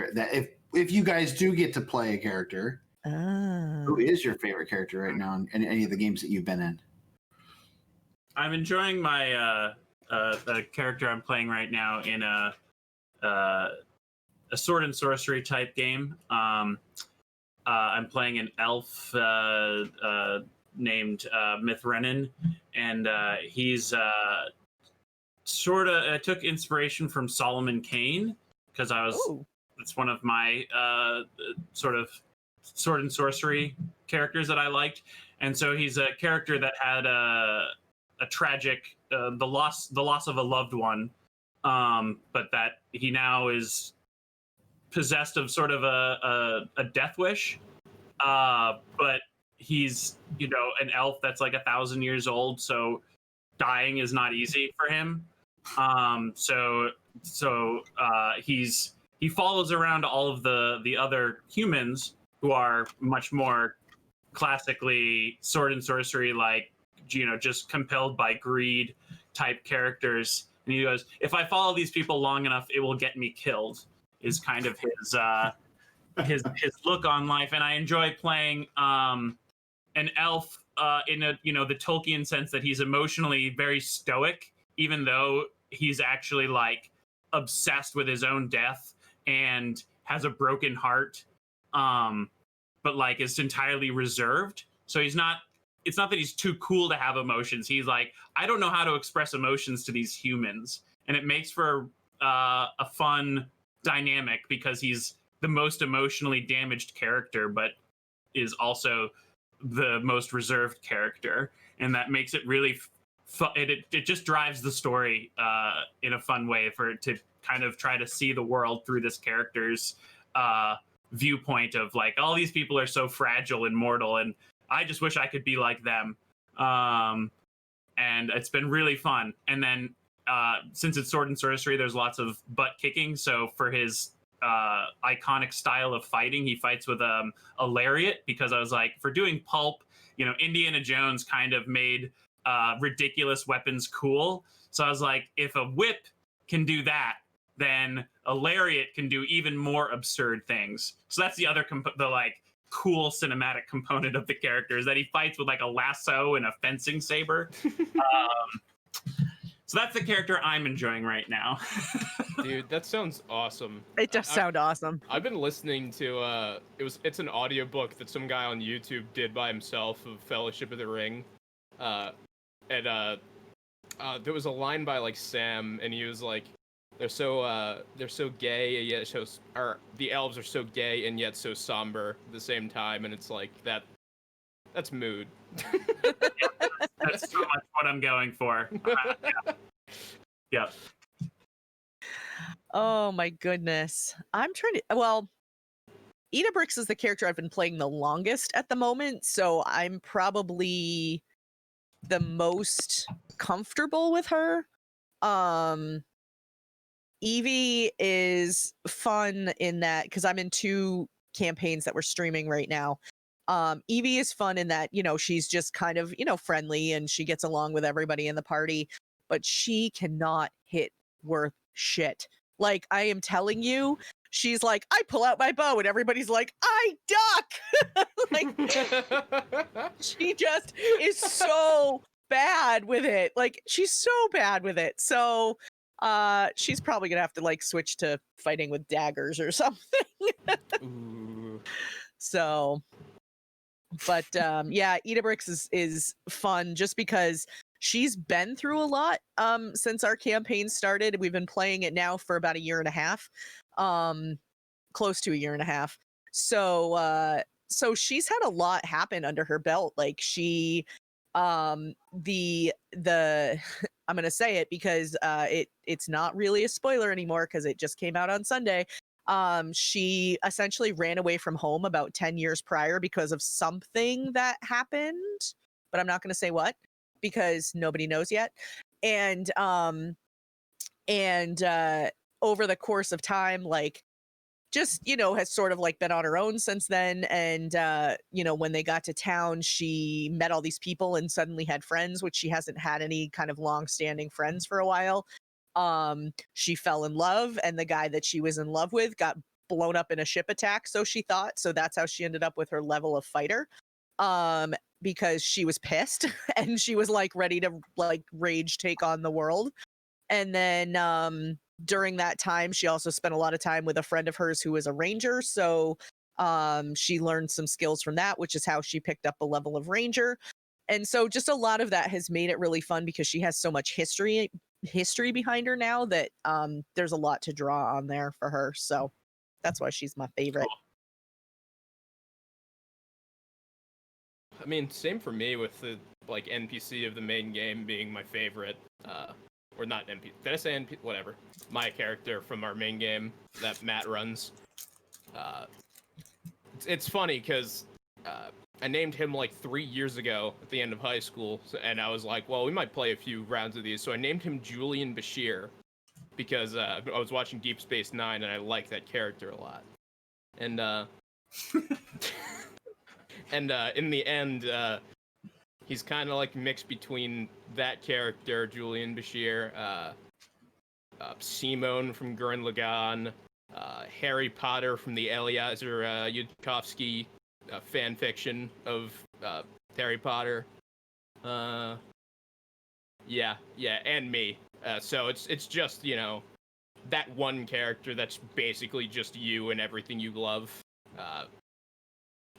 if you guys do get to play a character, who is your favorite character right now in any of the games that you've been in? I'm enjoying my the character I'm playing right now in a sword and sorcery type game. I'm playing an elf named Mithrenin, and he's sort of took inspiration from Solomon Kane because it's one of my sort of sword and sorcery characters that I liked, and so he's a character that had a tragic the loss of a loved one, but that he now is possessed of sort of a death wish, but he's, you know, an elf that's like 1,000 years old, so dying is not easy for him. So he follows around all of the other humans who are much more classically sword and sorcery, like, you know, just compelled by greed type characters. And he goes, if I follow these people long enough, it will get me killed, is kind of his look on life. And I enjoy playing an elf in a, you know, the Tolkien sense that he's emotionally very stoic, even though he's actually like obsessed with his own death and has a broken heart, but like is entirely reserved. So it's not that he's too cool to have emotions. He's like, I don't know how to express emotions to these humans. And it makes for a fun dynamic because he's the most emotionally damaged character, but is also the most reserved character. And that makes it really it just drives the story in a fun way for it to kind of try to see the world through this character's viewpoint of like, all these people are so fragile and mortal, and I just wish I could be like them. And it's been really fun. And then since it's sword and sorcery, there's lots of butt kicking. So for his iconic style of fighting, he fights with a lariat, because I was like, for doing pulp, Indiana Jones kind of made ridiculous weapons cool. So I was like, if a whip can do that, then a lariat can do even more absurd things. So that's the other cool cinematic component of the character, is that he fights with like a lasso and a fencing saber. So that's the character I'm enjoying right now. Dude, that sounds awesome. It does sound awesome. I've been listening to it's an audiobook that some guy on YouTube did by himself of Fellowship of the Ring. There was a line by like Sam, and he was like, they're so gay and yet the elves are so gay and yet so somber at the same time, and it's like that's mood. That's so much what I'm going for. Yeah. Oh my goodness. I'm trying to. Well, Edabrix is the character I've been playing the longest at the moment, so I'm probably the most comfortable with her. Evie is fun in that, because I'm in 2 campaigns that we're streaming right now. Evie is fun in that, she's just kind of, friendly, and she gets along with everybody in the party, but she cannot hit worth shit. Like, I am telling you, she's like, I pull out my bow, and everybody's like, I duck. Like, she just is so bad with it. Like, she's so bad with it. So she's probably gonna have to like switch to fighting with daggers or something. Ooh. So, but yeah, Edabrix is fun just because she's been through a lot since our campaign started. We've been playing it now for about 1.5 years, close to 1.5 years. So she's had a lot happen under her belt. Like, she the I'm gonna say it because it's not really a spoiler anymore, because it just came out on Sunday. She essentially ran away from home about 10 years prior because of something that happened, but I'm not gonna say what, because nobody knows yet. And over the course of time, like, just, has sort of like been on her own since then. And, when they got to town, she met all these people and suddenly had friends, which she hasn't had any kind of long-standing friends for a while. She fell in love, and the guy that she was in love with got blown up in a ship attack, so she thought. So that's how she ended up with her level of fighter, because she was pissed and she was like ready to like rage take on the world. And then during that time, she also spent a lot of time with a friend of hers who was a ranger. So she learned some skills from that, which is how she picked up a level of ranger. And so just a lot of that has made it really fun, because she has so much history behind her now that there's a lot to draw on there for her. So that's why she's my favorite. I mean, same for me with the like NPC of the main game being my favorite. Or not NPC. Did I say NPC? Whatever. My character from our main game that Matt runs. It's funny because I named him like 3 years ago at the end of high school, and I was like, well, we might play a few rounds of these. So I named him Julian Bashir because I was watching Deep Space Nine, and I like that character a lot. And and in the end, he's kind of like mixed between that character, Julian Bashir, Simone from Gurren Lagann, Harry Potter from the Eliezer Yudkowsky fan fiction of Harry Potter. Yeah, and me. So it's just, that one character that's basically just you and everything you love.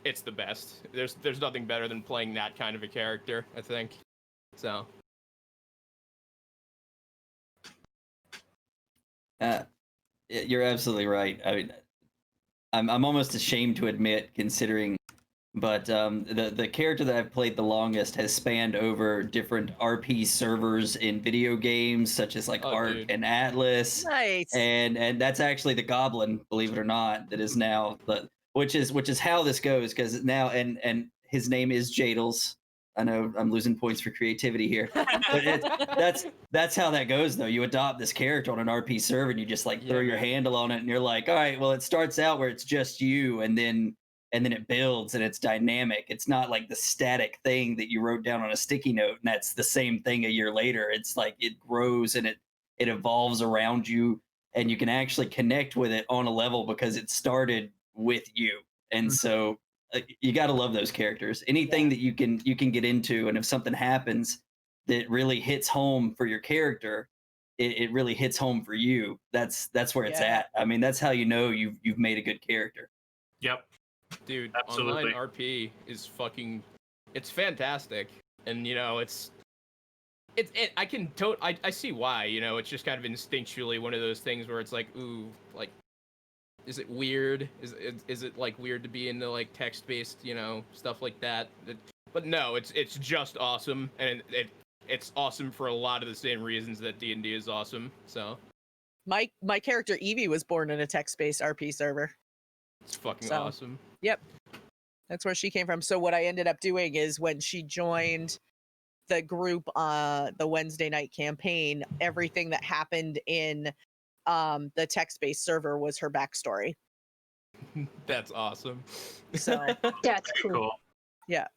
It's the best. There's nothing better than playing that kind of a character, I think. So. You're absolutely right. I mean, I'm almost ashamed to admit, considering, but the character that I've played the longest has spanned over different RP servers in video games, such as like Ark and Atlas. Nice. And that's actually the Goblin, believe it or not, that is now which is how this goes, because now and his name is Jaydles, I know I'm losing points for creativity here, but that's how that goes though. You adopt this character on an RP server and you just like throw your handle on it and you're like, all right, well, it starts out where it's just you, and then it builds and it's dynamic. It's not like the static thing that you wrote down on a sticky note and that's the same thing a year later. It's like it grows and it evolves around you, and you can actually connect with it on a level because it started with you. And so you got to love those characters. Anything that you can get into, and if something happens that really hits home for your character, it really hits home for you. That's where it's at. I mean, that's how you know you've made a good character. Yep. Dude, Absolutely. online RP is it's fantastic. And I see why, it's just kind of instinctually one of those things where it's like, ooh, like, is it weird? Is it like weird to be into like text-based, stuff like that? But no, it's just awesome, and it's awesome for a lot of the same reasons that D&D is awesome. So My character Evie was born in a text-based RP server. it's fucking awesome. Yep. That's where she came from. So what I ended up doing is when she joined the group, the Wednesday night campaign, everything that happened in the text-based server was her backstory. That's awesome. So That's Cool. yeah.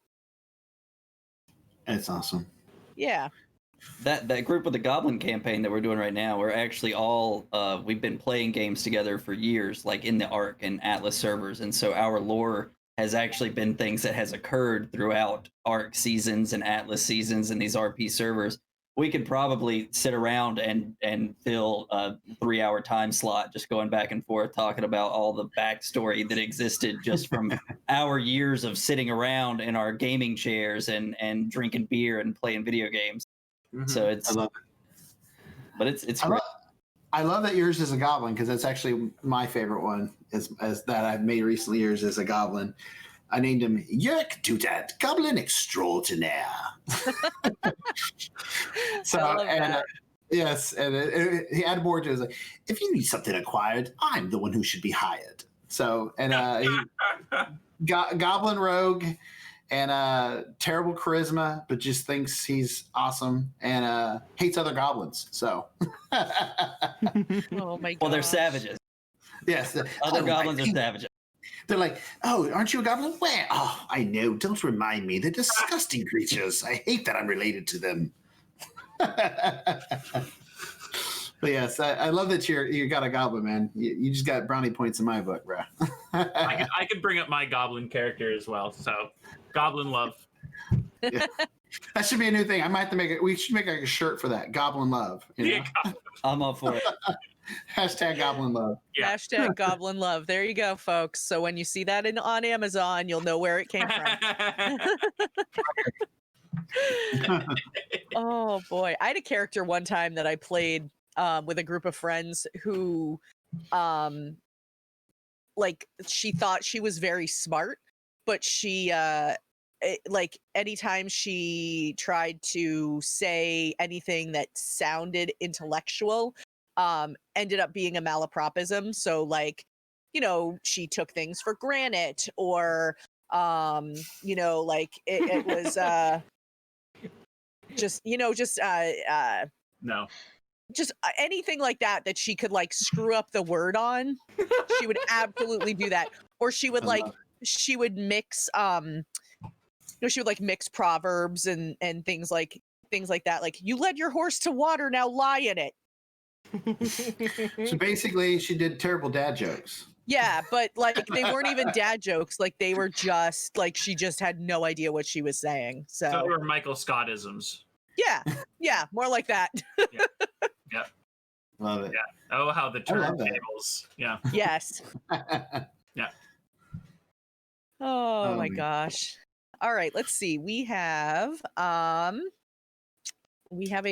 It's awesome. Yeah. That group with the Goblin campaign that we're doing right now, we're actually all we've been playing games together for years, like in the Arc and Atlas servers, and so our lore has actually been things that has occurred throughout Arc seasons and Atlas seasons and these RP servers. We could probably sit around and fill a 3-hour time slot just going back and forth talking about all the backstory that existed just from our years of sitting around in our gaming chairs and drinking beer and playing video games. So it's, I love it. But it's I great. I love that yours is a goblin, because that's actually my favorite one as that I've made recently. Yours is a goblin. I named him Yerk Tutat, Goblin Extraordinaire. So, I love that. Yes, and he added more to it. Like, if you need something acquired, I'm the one who should be hired. So, and Goblin Rogue, and terrible charisma, but just thinks he's awesome, and hates other goblins. So, Oh my god. Well, they're savages. yes, Other goblins are savages. They're like, oh, aren't you a goblin? Where? Oh, I know. Don't remind me. They're disgusting creatures. I hate that I'm related to them. But yes, I love that you got a goblin, man. You just got brownie points in my book, bro. I could bring up my goblin character as well. So, goblin love. Yeah. That should be a new thing. I might have to make it. We should make like a shirt for that. Goblin love. You know? I'm up for it. Hashtag Goblin love. Yeah. Hashtag Goblin Love. There you go, folks. So when you see that on Amazon, you'll know where it came from. Oh boy, I had a character one time that I played with a group of friends who, like, she thought she was very smart, but she, like, anytime she tried to say anything that sounded intellectual, ended up being a malapropism. So, like, she took things for granted, or, like it was just No. just anything like that she could like screw up the word on. She would absolutely do that. Or she would she would mix she would like mix proverbs and things like that. Like, you led your horse to water, now lie in it. So basically, she did terrible dad jokes. Yeah, but like they weren't even dad jokes. Like, they were just like, she just had no idea what she was saying. So they were Michael Scott-isms. Yeah, more like that. Yeah. Love it. Yeah. Oh, how the turntables. Yeah. Yes. Yeah. Oh my gosh. All right, let's see. We have a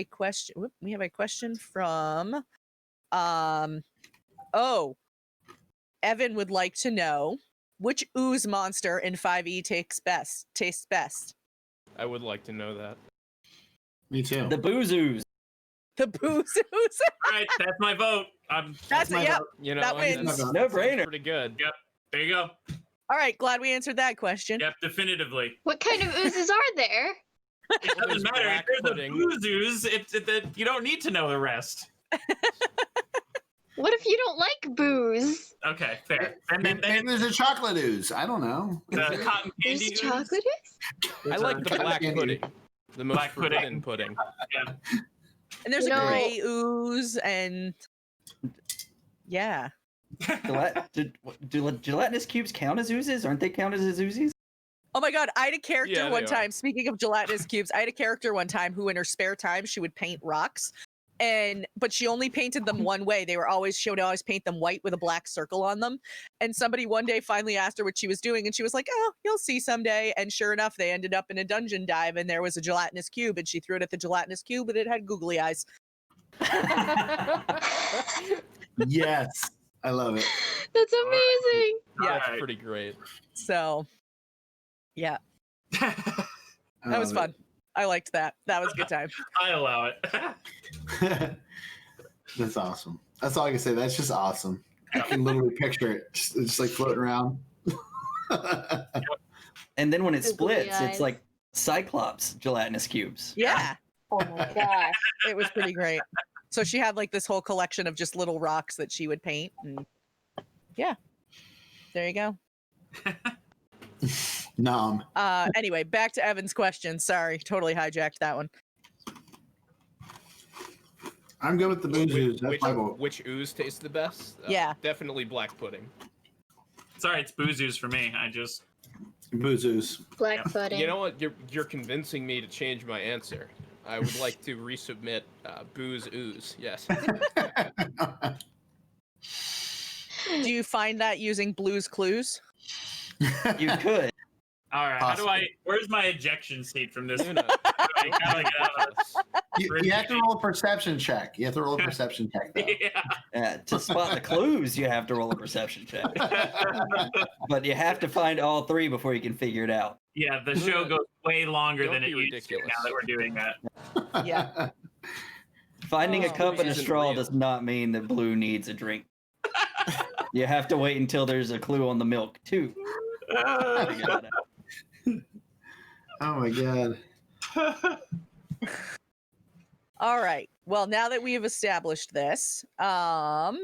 question. We have a question from Evan would like to know which ooze monster in 5e tastes best. I would like to know that. Me too. The Boozoos. The booze ooze. All right, that's my vote. That's my it. Yep. vote. That wins. No brainer. Pretty good. Yep. There you go. All right, glad we answered that question. Yep, definitively. What kind of oozes are there? It doesn't matter. If there's pudding. a booze ooze, you don't need to know the rest. What if you don't like booze? Okay, fair. And Maybe there's a chocolate ooze. I don't know. the cotton There's candy ooze. chocolate? I like the black candy. pudding. The most Black pudding. forbidden pudding. Yeah. And there's No. a gray ooze, and yeah. Do gelatinous cubes count as oozes? Aren't they counted as oozes? Oh my god, I had a character Yeah, one they are. time. Speaking of gelatinous cubes, I had a character one time who, in her spare time, she would paint rocks, but she only painted them one way. She would always paint them white with a black circle on them. And somebody one day finally asked her what she was doing, and she was like, "Oh, you'll see someday." And sure enough, they ended up in a dungeon dive, and there was a gelatinous cube, and she threw it at the gelatinous cube, and it had googly eyes. Yes, I love it. That's amazing. Yeah. That's Alright. pretty great. So, yeah, I that was love fun. I liked that. That was a good time. I allow it. it. That's awesome. That's all I can say. That's just awesome. I can literally picture it, just like floating around. And then when it Googly splits, eyes. it's like Cyclops gelatinous cubes. Yeah, Oh my gosh. it was pretty great. So she had like this whole collection of just little rocks that she would paint, and yeah, there you go. Nom. Anyway, back to Evan's question. Sorry, totally hijacked that one. I'm good with the booze ooze. That's my vote. Which ooze tastes the best? Yeah. Definitely black pudding. Sorry, it's booze ooze for me. I just Booze ooze. Black pudding. You know what? You're convincing me to change my answer. I would like to resubmit booze ooze. Yes. Do you find that using Blue's Clues? You could. all right. Possibly. Where's my ejection seat from this? Una, How do I get out of this? You have to roll a perception check. You have to roll a perception check, though. Yeah. To spot the clues, you have to roll a perception check. But you have to find all three before you can figure it out. Yeah, the show goes way longer Don't than it be used to ridiculous. now that we're doing that. Yeah. Finding a Oh. cup and a Isn't straw real. does not mean that Blue needs a drink. You have to wait until there's a clue on the milk, too. to figure that out. Oh my god. All right. Well, now that we have established this, Quaman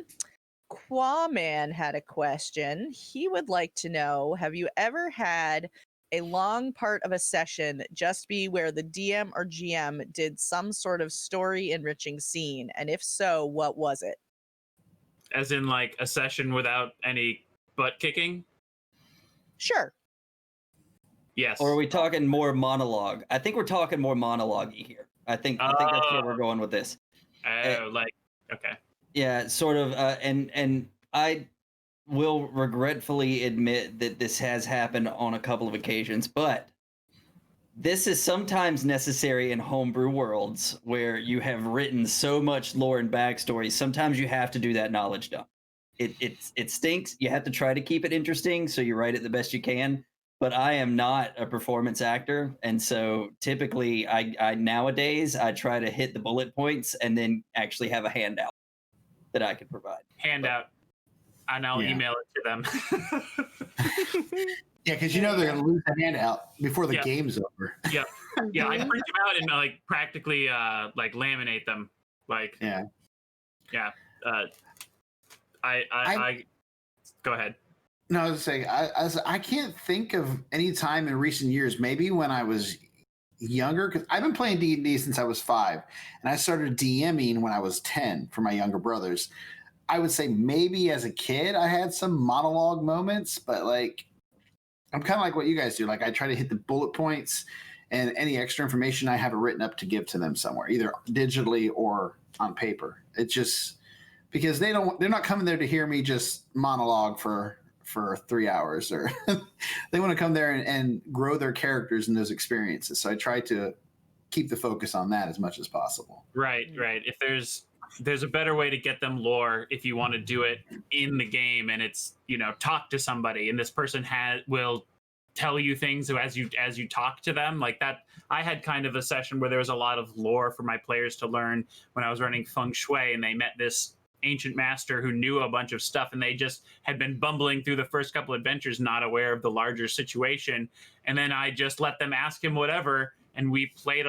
had a question. He would like to know, have you ever had a long part of a session just be where the DM or GM did some sort of story enriching scene? And if so, what was it? As in, like, a session without any butt kicking? Sure. Yes. Or are we talking more monologue? I think we're talking more monologue-y here. I think that's where we're going with this. Oh, like, okay. Yeah, sort of. And I will regretfully admit that this has happened on a couple of occasions, but this is sometimes necessary in homebrew worlds where you have written so much lore and backstory. Sometimes you have to do that knowledge dump. It stinks. You have to try to keep it interesting, so you write it the best you can. But I am not a performance actor, and so typically I nowadays I try to hit the bullet points and then actually have a handout that I can provide. Handout. And I'll Yeah. email it to them. Yeah, because you know they're gonna lose the handout before the Yeah. game's over. Yeah, I print them out and like practically like laminate them. Like Yeah. I go ahead. No, I was saying I can't think of any time in recent years. Maybe when I was younger, because I've been playing D&D since I was 5, and I started DMing when I was 10 for my younger brothers. I would say maybe as a kid I had some monologue moments, but like I'm kind of like what you guys do. Like I try to hit the bullet points, and any extra information I have it written up to give to them somewhere, either digitally or on paper. It just because they're not coming there to hear me just monologue for 3 hours, or they want to come there and grow their characters in those experiences. So I try to keep the focus on that as much as possible. Right. If there's a better way to get them lore, if you want to do it in the game, and it's talk to somebody, and this person will tell you things as you talk to them, like that. I had kind of a session where there was a lot of lore for my players to learn when I was running feng shui, and they met this ancient master who knew a bunch of stuff, and they just had been bumbling through the first couple adventures, not aware of the larger situation. And then I just let them ask him whatever, and we played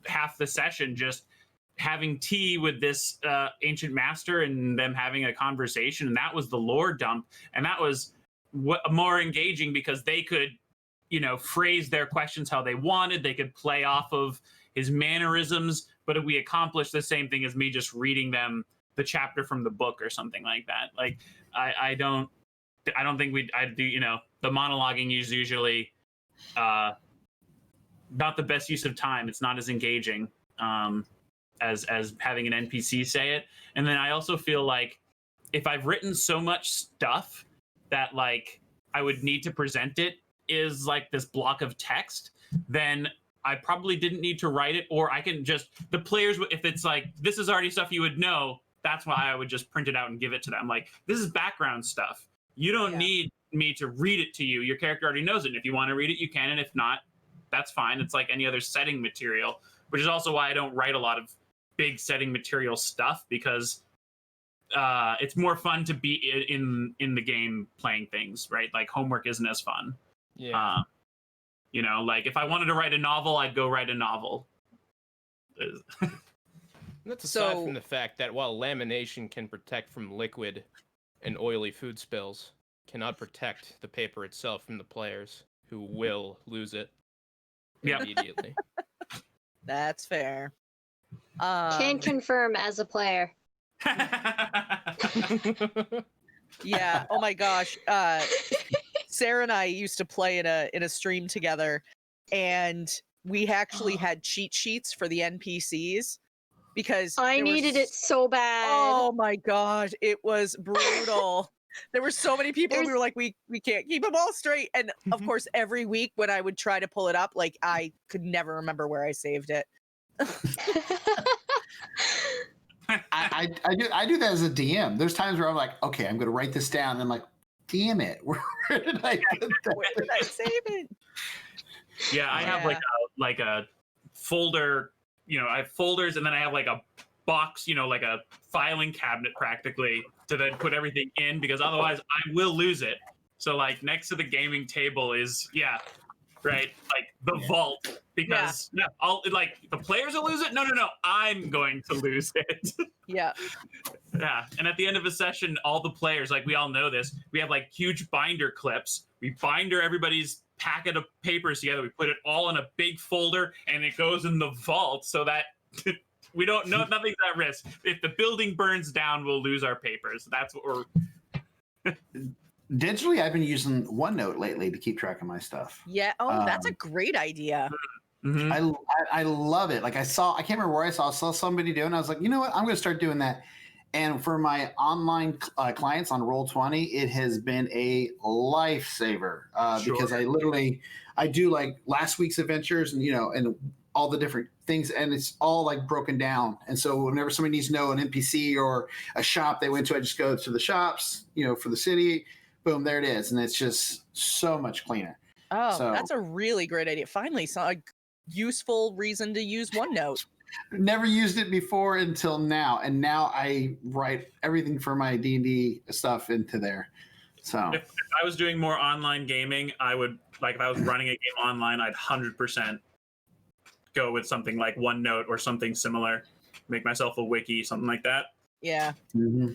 half the session just having tea with this ancient master and them having a conversation, and that was the lore dump, and that was more engaging because they could, phrase their questions how they wanted. They could play off of his mannerisms, but we accomplished the same thing as me just reading them the chapter from the book or something like that. Like I don't think I do. The monologuing is usually not the best use of time. It's not as engaging as having an NPC say it. And then I also feel like if I've written so much stuff that like I would need to present it is like this block of text, then I probably didn't need to write it, or I can just, the players, if it's like, this is already stuff you would know, that's why I would just print it out and give it to them. Like, this is background stuff. You don't need me to read it to you. Your character already knows it. And if you want to read it, you can. And if not, that's fine. It's like any other setting material, which is also why I don't write a lot of big setting material stuff, because it's more fun to be in the game playing things, right? Like homework isn't as fun. Yeah. Like if I wanted to write a novel, I'd go write a novel. That's aside from the fact that while lamination can protect from liquid and oily food spills, cannot protect the paper itself from the players, who will lose it immediately. That's fair. Can confirm as a player. Yeah. Oh my gosh. Sarah and I used to play in a stream together, and we actually had cheat sheets for the NPCs because I needed it so bad. Oh my gosh, it was brutal. There were so many people. We were like, we can't keep them all straight. And of course, every week when I would try to pull it up, like I could never remember where I saved it. I do that as a DM. There's times where I'm like, okay, I'm going to write this down. And I'm like, damn it, where did I put that? Where did I save it? Yeah, I have like a folder. I have folders, and then I have like a box. Like a filing cabinet practically to then put everything in, because otherwise I will lose it. So like next to the gaming table is right, like the vault, because I'll like the players will lose it. No, I'm going to lose it. Yeah. And at the end of a session, all the players, like we all know this, we have like huge binder clips. We binder everybody's packet of papers together. We put it all in a big folder, and it goes in the vault so that we don't know, nothing's at risk. If the building burns down, we'll lose our papers. That's what we're. Digitally, I've been using OneNote lately to keep track of my stuff. Yeah. Oh, that's a great idea. Mm-hmm. I love it. Like I can't remember where I saw somebody doing it. I was like, you know what? I'm going to start doing that. And for my online clients on Roll20, it has been a lifesaver because I do like last week's adventures and all the different things, and it's all like broken down. And so whenever somebody needs to know an NPC or a shop they went to, I just go to the shops, for the city. Boom, there it is. And it's just so much cleaner. Oh, that's a really great idea. Finally, a useful reason to use OneNote. Never used it before until now. And now I write everything for my D&D stuff into there. So if I was doing more online gaming, I would, like if I was running a game online, I'd 100% go with something like OneNote or something similar. Make myself a wiki, something like that. Yeah. Mm-hmm.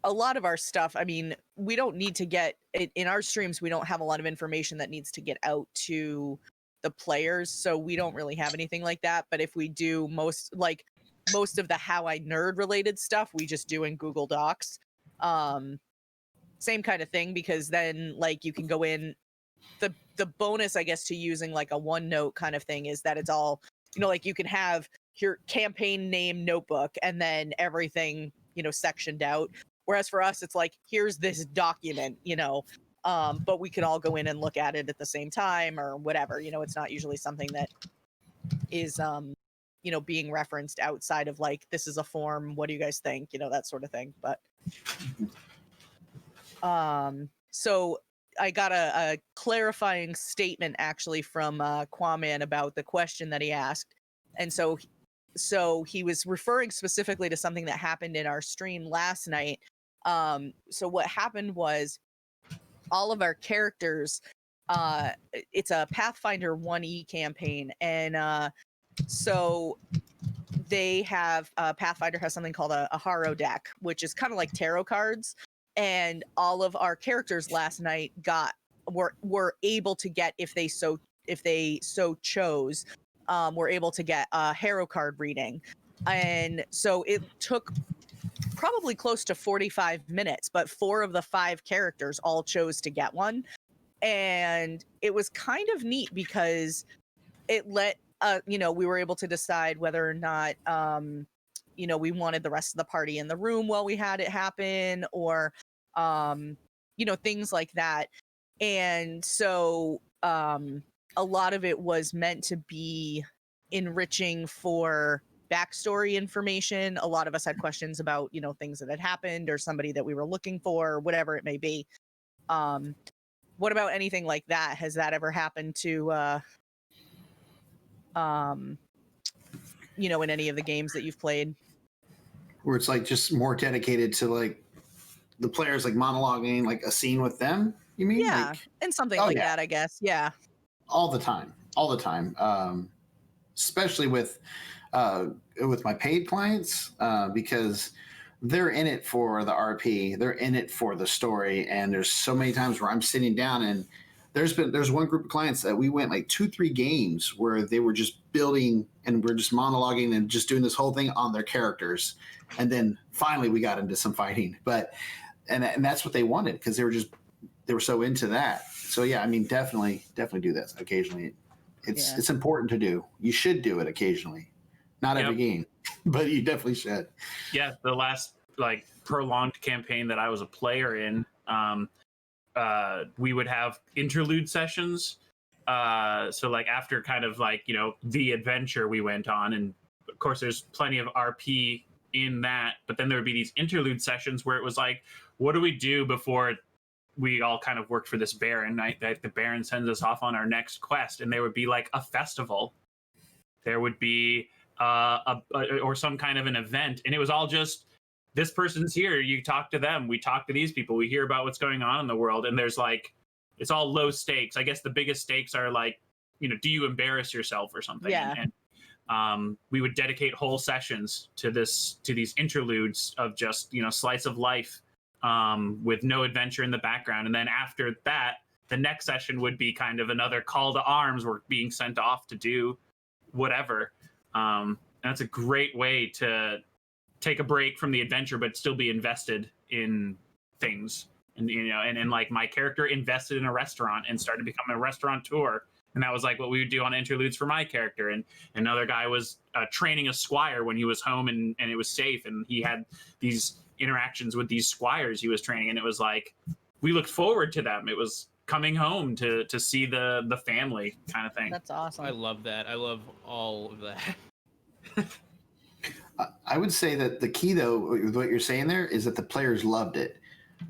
A lot of our stuff, I mean, we don't need to get in our streams, we don't have a lot of information that needs to get out to the players, so we don't really have anything like that. But if we do most of the HowINerd related stuff, we just do in Google Docs. Same kind of thing, because then like you can go in, the bonus I guess to using like a OneNote kind of thing is that it's all, like you can have your campaign name notebook and then everything sectioned out, whereas for us it's like, here's this document, but we can all go in and look at it at the same time or whatever. It's not usually something that is being referenced outside of like, this is a form, what do you guys think, that sort of thing. But so I got a clarifying statement actually from Quaman about the question that he asked, and so he was referring specifically to something that happened in our stream last night. So what happened was all of our characters it's a Pathfinder 1E campaign, and so they have Pathfinder has something called a Haro deck, which is kind of like tarot cards, and all of our characters last night were able to get, if they so chose, were able to get a Haro card reading. And so it took probably close to 45 minutes, but 4 of the 5 characters all chose to get one. And it was kind of neat because it let, we were able to decide whether or not, we wanted the rest of the party in the room while we had it happen, or, things like that. And so a lot of it was meant to be enriching for backstory information. A lot of us had questions about, things that had happened or somebody that we were looking for, or whatever it may be. What about anything like that? Has that ever happened to, in any of the games that you've played? Where it's like just more dedicated to like the players like monologuing like a scene with them, you mean? Yeah, like, and something like that, I guess. Yeah. All the time. Especially with my paid clients, because they're in it for the RP, they're in it for the story, and there's so many times where I'm sitting down, and there's one group of clients that we went like 2-3 games where they were just building and we're just monologuing and just doing this whole thing on their characters, and then finally we got into some fighting, and that's what they wanted because they were so into that. So yeah, I mean, definitely do this occasionally. It's important to do. You should do it occasionally. Not every game, but you definitely should. Yeah, the last like prolonged campaign that I was a player in, we would have interlude sessions. So like after kind of like, the adventure we went on, and of course there's plenty of RP in that, but then there would be these interlude sessions where it was like, what do we do before we all kind of worked for this Baron? The Baron sends us off on our next quest, and there would be like a festival. There would be or some kind of an event, and it was all just, this person's here, you talk to them, we talk to these people, we hear about what's going on in the world, and there's like, it's all low stakes. I guess the biggest stakes are like, do you embarrass yourself or something? Yeah. And we would dedicate whole sessions to these interludes of just, slice of life, with no adventure in the background. And then after that, the next session would be kind of another call to arms. We're being sent off to do whatever. And that's a great way to take a break from the adventure, but still be invested in things. And, and like my character invested in a restaurant and started becoming a restaurateur. And that was like what we would do on interludes for my character. And another guy was training a squire when he was home and it was safe. And he had these interactions with these squires he was training. And it was like, we looked forward to them. It was coming home to see the family kind of thing. That's awesome. I love that. I love all of that. I would say that the key, though, with what you're saying there, is that the players loved it.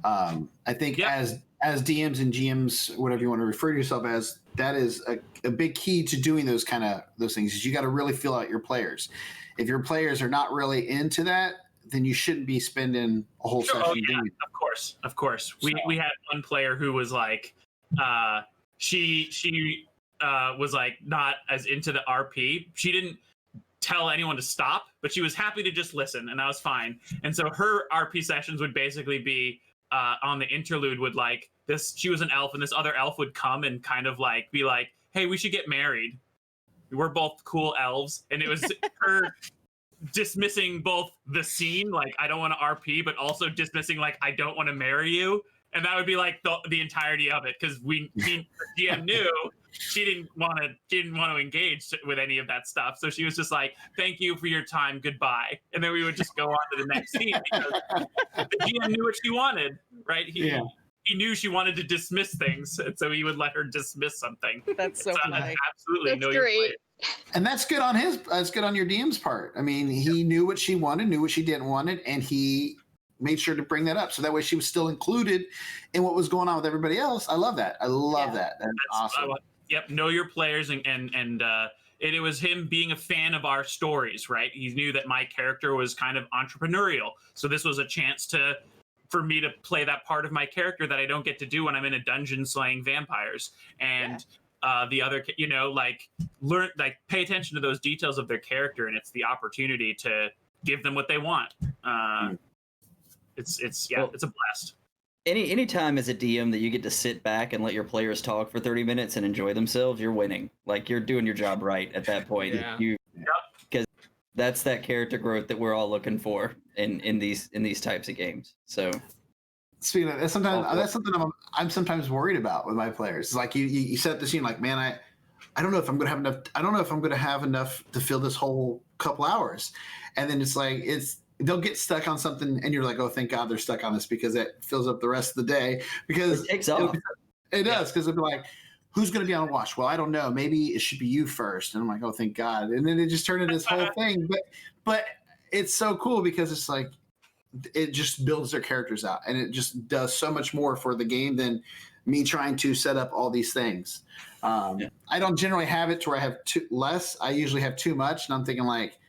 I think as DMs and GMs, whatever you want to refer to yourself as, that is a big key to doing those things. Is you got to really feel out your players. If your players are not really into that, then you shouldn't be spending a whole session doing it. Of course. We had one player who was like, she was like not as into the RP. She didn't tell anyone to stop, but she was happy to just listen, and that was fine. And so her RP sessions would basically be on the interlude would like this. She was an elf, and this other elf would come and kind of like be like, "Hey, we should get married. We're both cool elves." And it was her dismissing both the scene, like I don't want to RP, but also dismissing like I don't want to marry you. And that would be like the entirety of it, because the GM knew she didn't want to engage with any of that stuff. So she was just like, "Thank you for your time, goodbye." And then we would just go on to the next scene because the GM knew what she wanted, right? He knew she wanted to dismiss things, and so he would let her dismiss something. That's so funny. Absolutely, That's great. And that's good on that's good on your DM's part. I mean, he knew what she wanted, knew what she didn't want it, and he made sure to bring that up. So that way she was still included in what was going on with everybody else. I love that. I love that. That's awesome. Yep. Know your players, and it was him being a fan of our stories, right? He knew that my character was kind of entrepreneurial. So this was a chance to for me to play that part of my character that I don't get to do when I'm in a dungeon slaying vampires. And the other, like pay attention to those details of their character, and it's the opportunity to give them what they want. It's a blast. Any time as a DM that you get to sit back and let your players talk for 30 minutes and enjoy themselves, you're winning. Like, you're doing your job right at that point. Yeah. Because that's that character growth that we're all looking for in these types of games. So speaking of, that's something I'm sometimes worried about with my players. It's like you set the scene, like, man, I don't know if I'm gonna have enough. I don't know if I'm gonna have enough to fill this whole couple hours, and then it's like they'll get stuck on something, and you're like, oh, thank God they're stuck on this, because it fills up the rest of the day. Because it takes off. It does, because it'll be like, who's going to be on watch? Well, I don't know. Maybe it should be you first. And I'm like, oh, thank God. And then it just turned into this whole thing. But it's so cool because it's like, it just builds their characters out, and it just does so much more for the game than me trying to set up all these things. I don't generally have it to where I have less. I usually have too much, and I'm thinking like,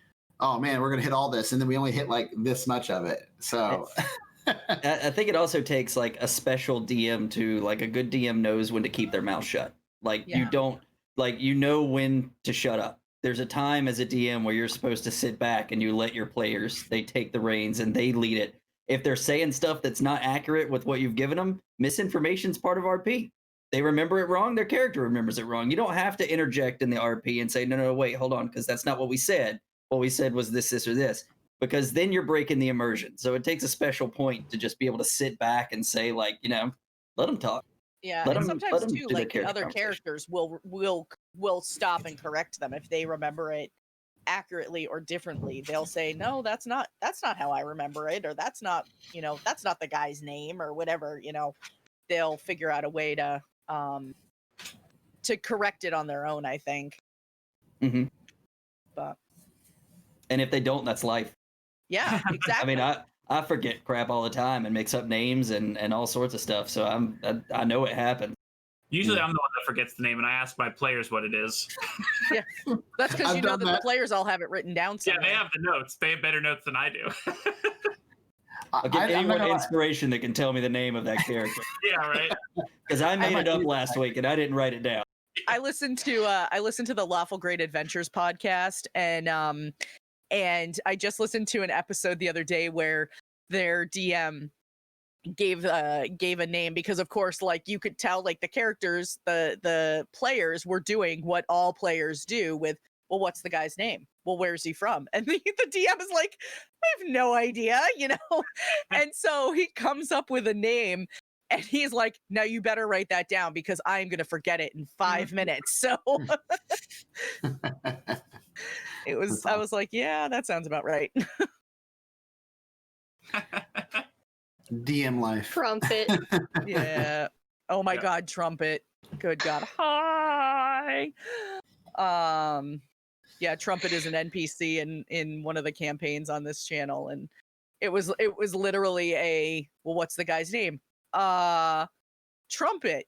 oh man, we're going to hit all this, and then we only hit like this much of it. So I think it also takes like a special DM to, like, a good DM knows when to keep their mouth shut. Like, you don't, like, you know when to shut up. There's a time as a DM where you're supposed to sit back and you let your players, they take the reins and they lead it. If they're saying stuff that's not accurate with what you've given them, misinformation's part of RP. They remember it wrong, their character remembers it wrong. You don't have to interject in the RP and say, no, wait, hold on, because that's not what we said. What we said was this, or this, because then you're breaking the immersion. So it takes a special point to just be able to sit back and say, like, let them talk. Yeah, Let and 'em- sometimes let 'em too, do their like character other conversation. characters will stop and correct them if they remember it accurately or differently. They'll say, no, that's not how I remember it, or that's not the guy's name, or whatever. They'll figure out a way to correct it on their own, I think. Mm-hmm. But And if they don't, that's life. yeah, I exactly. mean, I forget crap all the time and mix up names and all sorts of stuff. So I know it happens. Usually I'm the one that forgets the name, and I ask my players what it is. Yeah, that's because I've you know done that the that. players all have it written down Yeah, somewhere. they have the notes. They have better notes than I do. I'll give I'm not anyone gonna lie. inspiration that can tell me the name of that character. Yeah, right. Because I made might it up do last week and I didn't write it down. I listened to the Lawful Great Adventures podcast, and I just listened to an episode the other day where their DM gave a name, because of course, like, you could tell, like, the characters, the players were doing what all players do with, well, what's the guy's name? Well, where's he from? And the DM is like, I have no idea, and so he comes up with a name. And he's like, now you better write that down, because I'm going to forget it in 5 minutes. So I was like, yeah, that sounds about right. DM life. Trumpet. Yeah. Oh my Yeah. God, Trumpet. Good God. Hi. Yeah, Trumpet is an NPC in one of the campaigns on this channel. And it was literally well, what's the guy's name? Trumpet.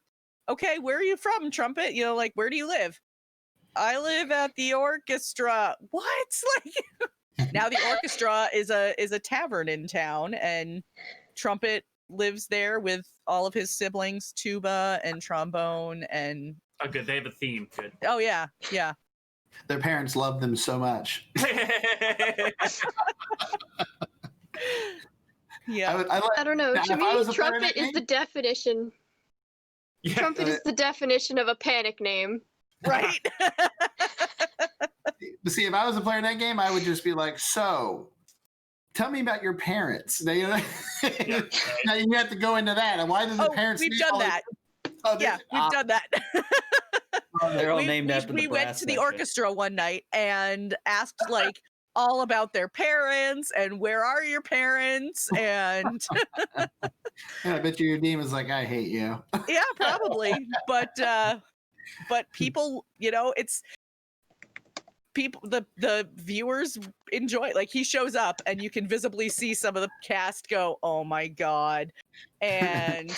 Okay, where are you from, Trumpet? Like, where do you live? I live at the orchestra. What? Like, now the orchestra is a tavern in town, and Trumpet lives there with all of his siblings, tuba and trombone, and Oh, good. They have a theme. Good. oh yeah. Their parents love them so much. Yeah. I don't know. Now, To if I was me, a player in trumpet that is the game- definition. Yeah. Trumpet is the definition of a panic name. Right. But see, if I was a player in that game, I would just be like, so tell me about your parents. Now, now you have to go into that. And why did the parents we've need done all that. Oh, Yeah, we've done that. They're all named after the we went brass to the section. orchestra one night and asked, like, all about their parents and where are your parents, and I bet you your demon is like, I hate you. yeah, probably, but people, it's people, the viewers enjoy it. Like, he shows up and you can visibly see some of the cast go, oh my God, and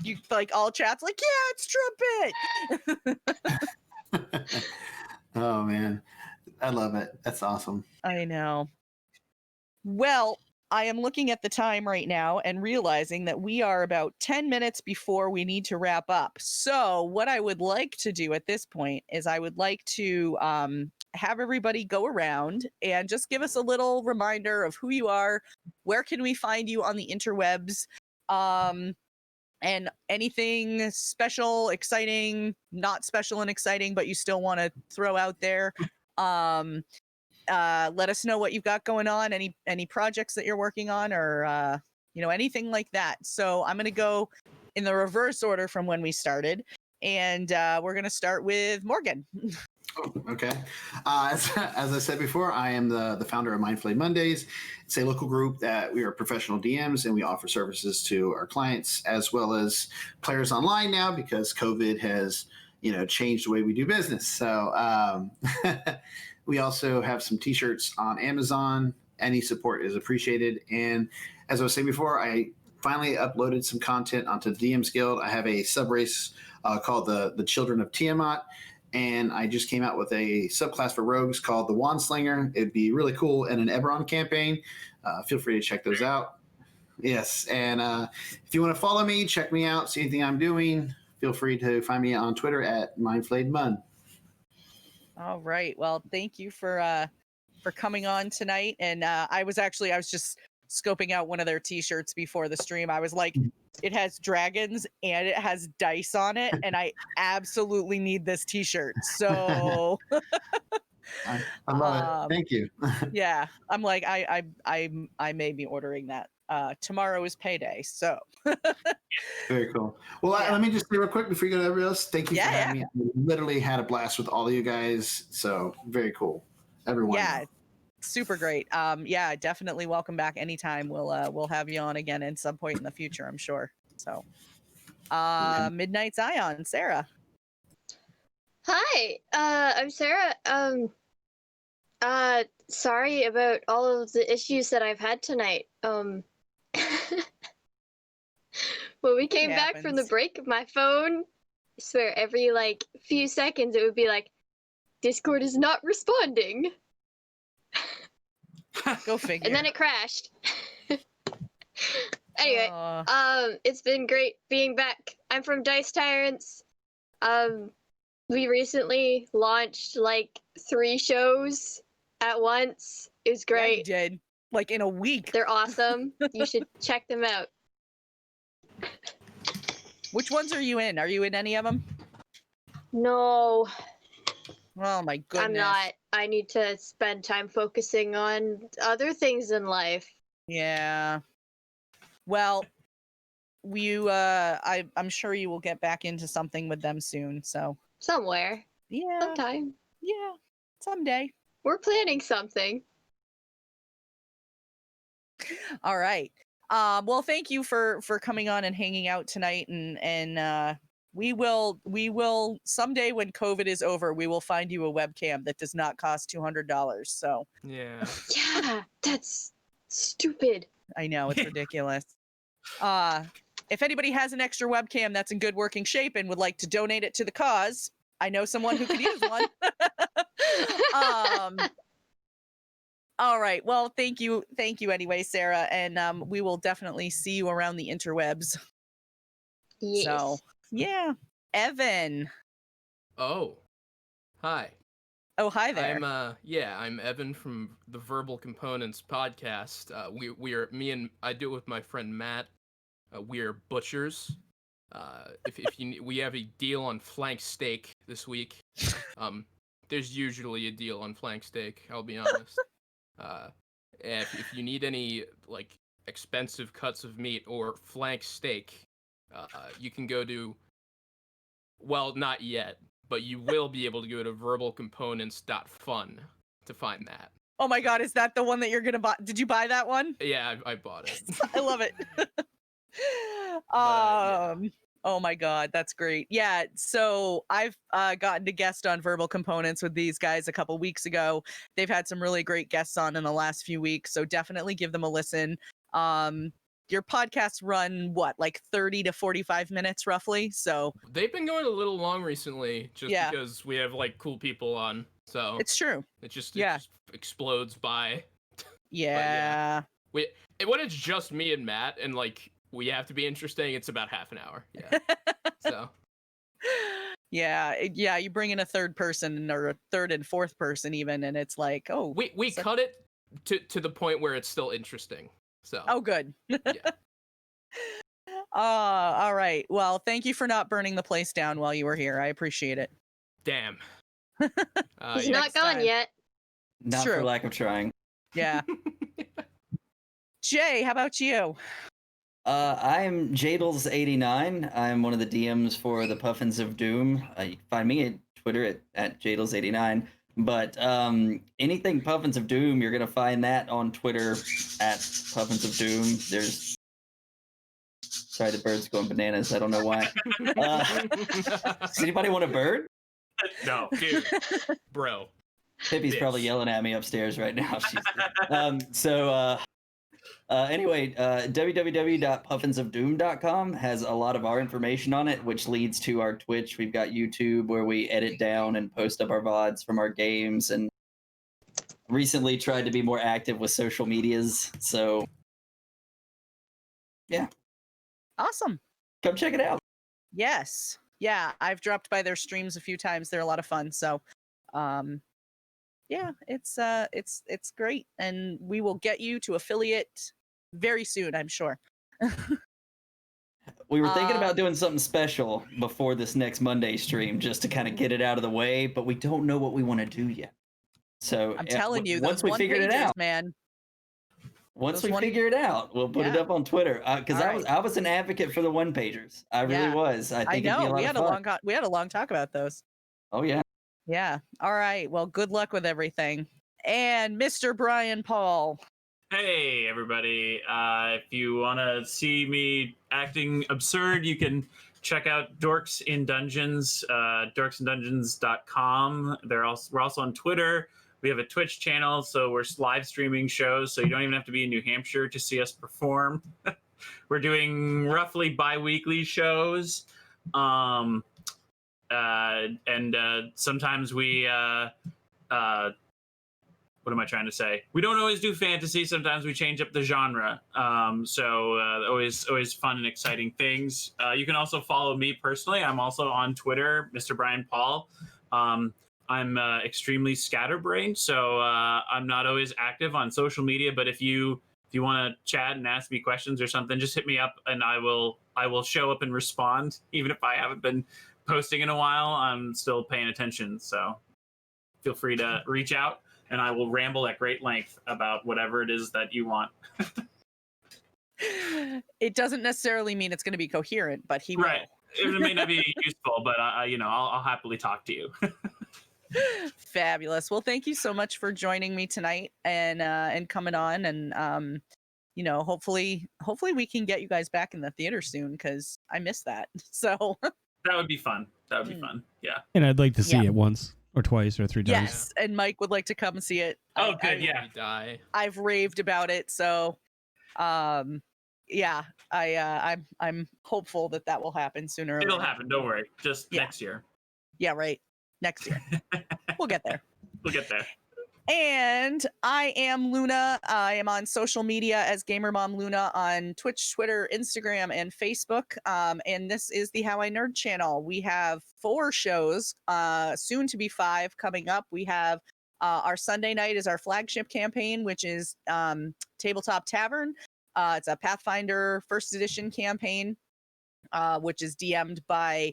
you, like, all chats like, yeah, it's Trumpet. Oh man, I love it. That's awesome. I know. Well, I am looking at the time right now and realizing that we are about 10 minutes before we need to wrap up. So what I would like to do at this point is I would like to have everybody go around and just give us a little reminder of who you are, where can we find you on the interwebs, and anything special, exciting, not special and exciting, but you still want to throw out there. Let us know what you've got going on, any projects that you're working on, or anything like that. So I'm going to go in the reverse order from when we started, and we're going to start with Morgan. Okay. As I said before, I am the founder of Mindflayed Mondays. It's a local group that we are professional DMs, and we offer services to our clients as well as players online now because COVID has changed the way we do business. So we also have some T-shirts on Amazon. Any support is appreciated. And as I was saying before, I finally uploaded some content onto the DMs Guild. I have a sub-race called the Children of Tiamat. And I just came out with a subclass for rogues called the Wand Slinger. It'd be really cool in an Eberron campaign. Feel free to check those out. Yes, and if you want to follow me, check me out, see anything I'm doing, feel free to find me on Twitter at MindflayedMon. All right. Well, thank you for coming on tonight. And I was just scoping out one of their T-shirts before the stream. I was like, it has dragons and it has dice on it, and I absolutely need this T-shirt. So I love it. Thank you. Yeah, I'm like, I may be ordering that. Tomorrow is payday, so Very cool. Well, let me just say real quick before you go to everybody else. Thank you for having me. I literally had a blast with all of you guys. So very cool, everyone. Yeah, super great. Yeah, definitely welcome back anytime. We'll have you on again at some point in the future, I'm sure. So, MidnightXi0n, Sarah. Hi, I'm Sarah. Sorry about all of the issues that I've had tonight. When we came back from the break, my phone, I swear, every few seconds it would be like, Discord is not responding. Go figure. And then it crashed. Anyway, it's been great being back. I'm from Dice Tyrants. We recently launched 3 shows at once. It was great. Yeah, you did. In a week. They're awesome. You should check them out. Which ones are you in? Are you in any of them? No. Oh my goodness. I'm not. I need to spend time focusing on other things in life. Yeah. Well, I'm sure you will get back into something with them soon, so. Somewhere. Yeah. Sometime. Yeah. Someday. We're planning something. All right. Well, thank you for coming on and hanging out tonight, and we will someday when COVID is over, we will find you a webcam that does not cost $200. So. Yeah. Yeah, that's stupid. I know, it's ridiculous. If anybody has an extra webcam that's in good working shape and would like to donate it to the cause, I know someone who could use one. All right. Well, thank you anyway, Sarah, and we will definitely see you around the interwebs. Yes. So, yeah. Evan. Oh. Hi. Oh, hi there. I'm Evan from the VerbalComponents podcast. I do it with my friend Matt. We are butchers. We have a deal on flank steak this week. There's usually a deal on flank steak, I'll be honest. If you need any expensive cuts of meat or flank steak, you can go to, well, not yet, but you will be able to go to verbalcomponents.fun to find that. Oh my God, is that the one that you're gonna buy? Did you buy that one? Yeah, I bought it. I love it. Oh my God, that's great. Yeah, so I've gotten to guest on VerbalComponents with these guys a couple weeks ago. They've had some really great guests on in the last few weeks, so definitely give them a listen. Your podcasts run 30 to 45 minutes roughly, so they've been going a little long recently because we have cool people on, so it's true. It just explodes by. Yeah. when it's just me and Matt, and like we have to be interesting, it's about half an hour. Yeah. So. Yeah, you bring in a third person or a third and fourth person even, and it's like, oh, we cut it to the point where it's still interesting. So. Oh, good. Yeah. All right. Well, thank you for not burning the place down while you were here. I appreciate it. Damn. He's not gone yet. Not True. for lack of trying. Yeah. Jay, how about you? I'm Jaydles89. I'm one of the DMs for the Puffins of Doom. You can find me at Twitter at Jaydles89. But anything Puffins of Doom, you're going to find that on Twitter at Puffins of Doom. There's... Sorry, the bird's going bananas. I don't know why. Does anybody want a bird? No, Dude. Bro. Pippi's probably yelling at me upstairs right now. Anyway, www.puffinsofdoom.com has a lot of our information on it, which leads to our Twitch. We've got YouTube where we edit down and post up our VODs from our games, and recently tried to be more active with social medias. So, yeah. Awesome. Come check it out. Yes. Yeah, I've dropped by their streams a few times. They're a lot of fun. So, yeah, it's great, and we will get you to affiliate very soon, I'm sure. We were thinking about doing something special before this next Monday stream, just to kind of get it out of the way, but we don't know what we want to do yet. So I'm telling you, once those we figured it out, man. Once we figure it out, we'll put it up on Twitter. Because I was an advocate for the one pagers. I really was. I think it'd be a lot of fun. We had a long talk about those. Oh yeah. Yeah. All right. Well, good luck with everything. And Mr. Brian Paul. Hey, everybody. If you want to see me acting absurd, you can check out Dorks in Dungeons, dorksindungeons.com. We're also on Twitter. We have a Twitch channel, so we're live streaming shows, so you don't even have to be in New Hampshire to see us perform. We're doing roughly bi-weekly shows. And sometimes we what am I trying to say? We don't always do fantasy. Sometimes we change up the genre. Always fun and exciting things. You can also follow me personally. I'm also on Twitter, Mr. Brian Paul. I'm extremely scatterbrained, so I'm not always active on social media. But if you want to chat and ask me questions or something, just hit me up, and I will show up and respond. Even if I haven't been posting in a while, I'm still paying attention. So feel free to reach out, and I will ramble at great length about whatever it is that you want. It doesn't necessarily mean it's going to be coherent, but he will. It may not be useful, but I'll happily talk to you. Fabulous. Well, thank you so much for joining me tonight and coming on, and hopefully we can get you guys back in the theater soon, because I miss that. So that would be fun. That would be fun. Yeah. And I'd like to see it once or twice or three times. Yes, and Mike would like to come and see it. Oh, good. Yeah. I've raved about it, so yeah, I'm hopeful that will happen sooner. It'll happen. Don't worry. Just next year. Yeah, right. Next year. We'll get there. We'll get there. And I am Luna. I am on social media as GamerMom Luna on Twitch, Twitter, Instagram, and Facebook. And this is the HowINerd channel. We have 4 shows, soon to be 5 coming up. We have our Sunday night is our flagship campaign, which is Tabletop Tavern. It's a Pathfinder First Edition campaign, which is DM'd by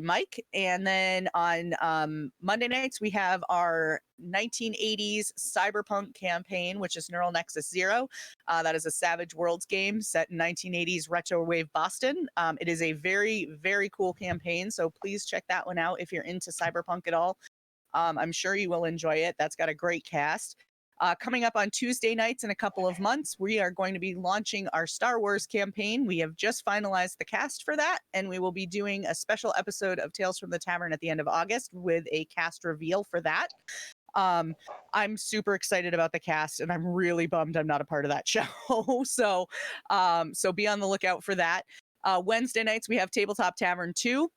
Mike. And then on Monday nights, we have our 1980s cyberpunk campaign, which is Neural Nexus 0. That is a Savage Worlds game set in 1980s retro wave Boston. It is a very, very cool campaign, so please check that one out if you're into cyberpunk at all. I'm sure you will enjoy it. That's got a great cast. Coming up on Tuesday nights in a couple of months, we are going to be launching our Star Wars campaign. We have just finalized the cast for that, and we will be doing a special episode of Tales from the Tavern at the end of August with a cast reveal for that. I'm super excited about the cast, and I'm really bummed I'm not a part of that show. So be on the lookout for that. Wednesday nights, we have Tabletop Tavern 2,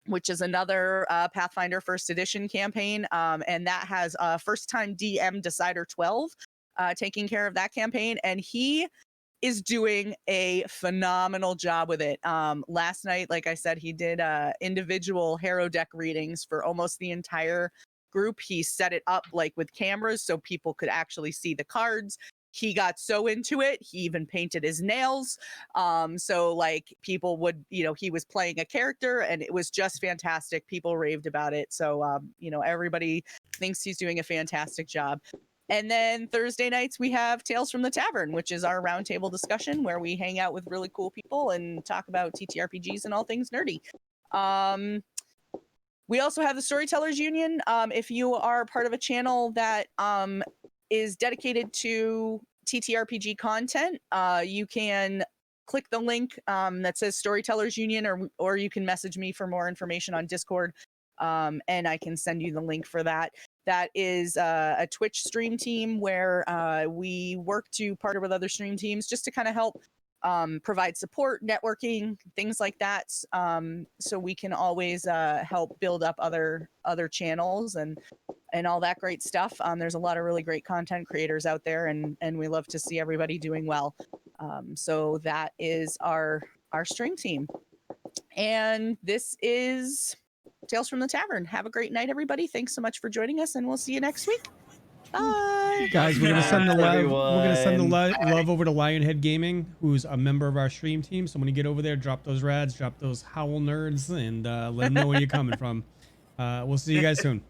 which is another Pathfinder First Edition campaign, and that has first-time DM Decider 12. taking care of that campaign, and he is doing a phenomenal job with it. Last night, like I said, he did individual hero deck readings for almost the entire group. He set it up like with cameras so people could actually see the cards. He got so into it, he even painted his nails. So like people would, he was playing a character and it was just fantastic. People raved about it. So, everybody thinks he's doing a fantastic job. And then Thursday nights, we have Tales from the Tavern, which is our roundtable discussion where we hang out with really cool people and talk about TTRPGs and all things nerdy. We also have the Storytellers Union. If you are part of a channel that is dedicated to TTRPG content, you can click the link that says Storytellers Union, or you can message me for more information on Discord, and I can send you the link for that. That is a Twitch stream team where we work to partner with other stream teams just to kind of help provide support, networking, things like that, so we can always help build up other channels and all that great stuff. There's a lot of really great content creators out there, and we love to see everybody doing well. So that is our stream team. And this is Tales from the Tavern. Have a great night, everybody. Thanks so much for joining us, and we'll see you next week. Bye. Guys, we're gonna send the love. Everyone. We're gonna send the love over to Lionhead Gaming, who's a member of our stream team. So when you get over there, drop those rads, drop those HowINerds, and let them know where you're coming from. We'll see you guys soon.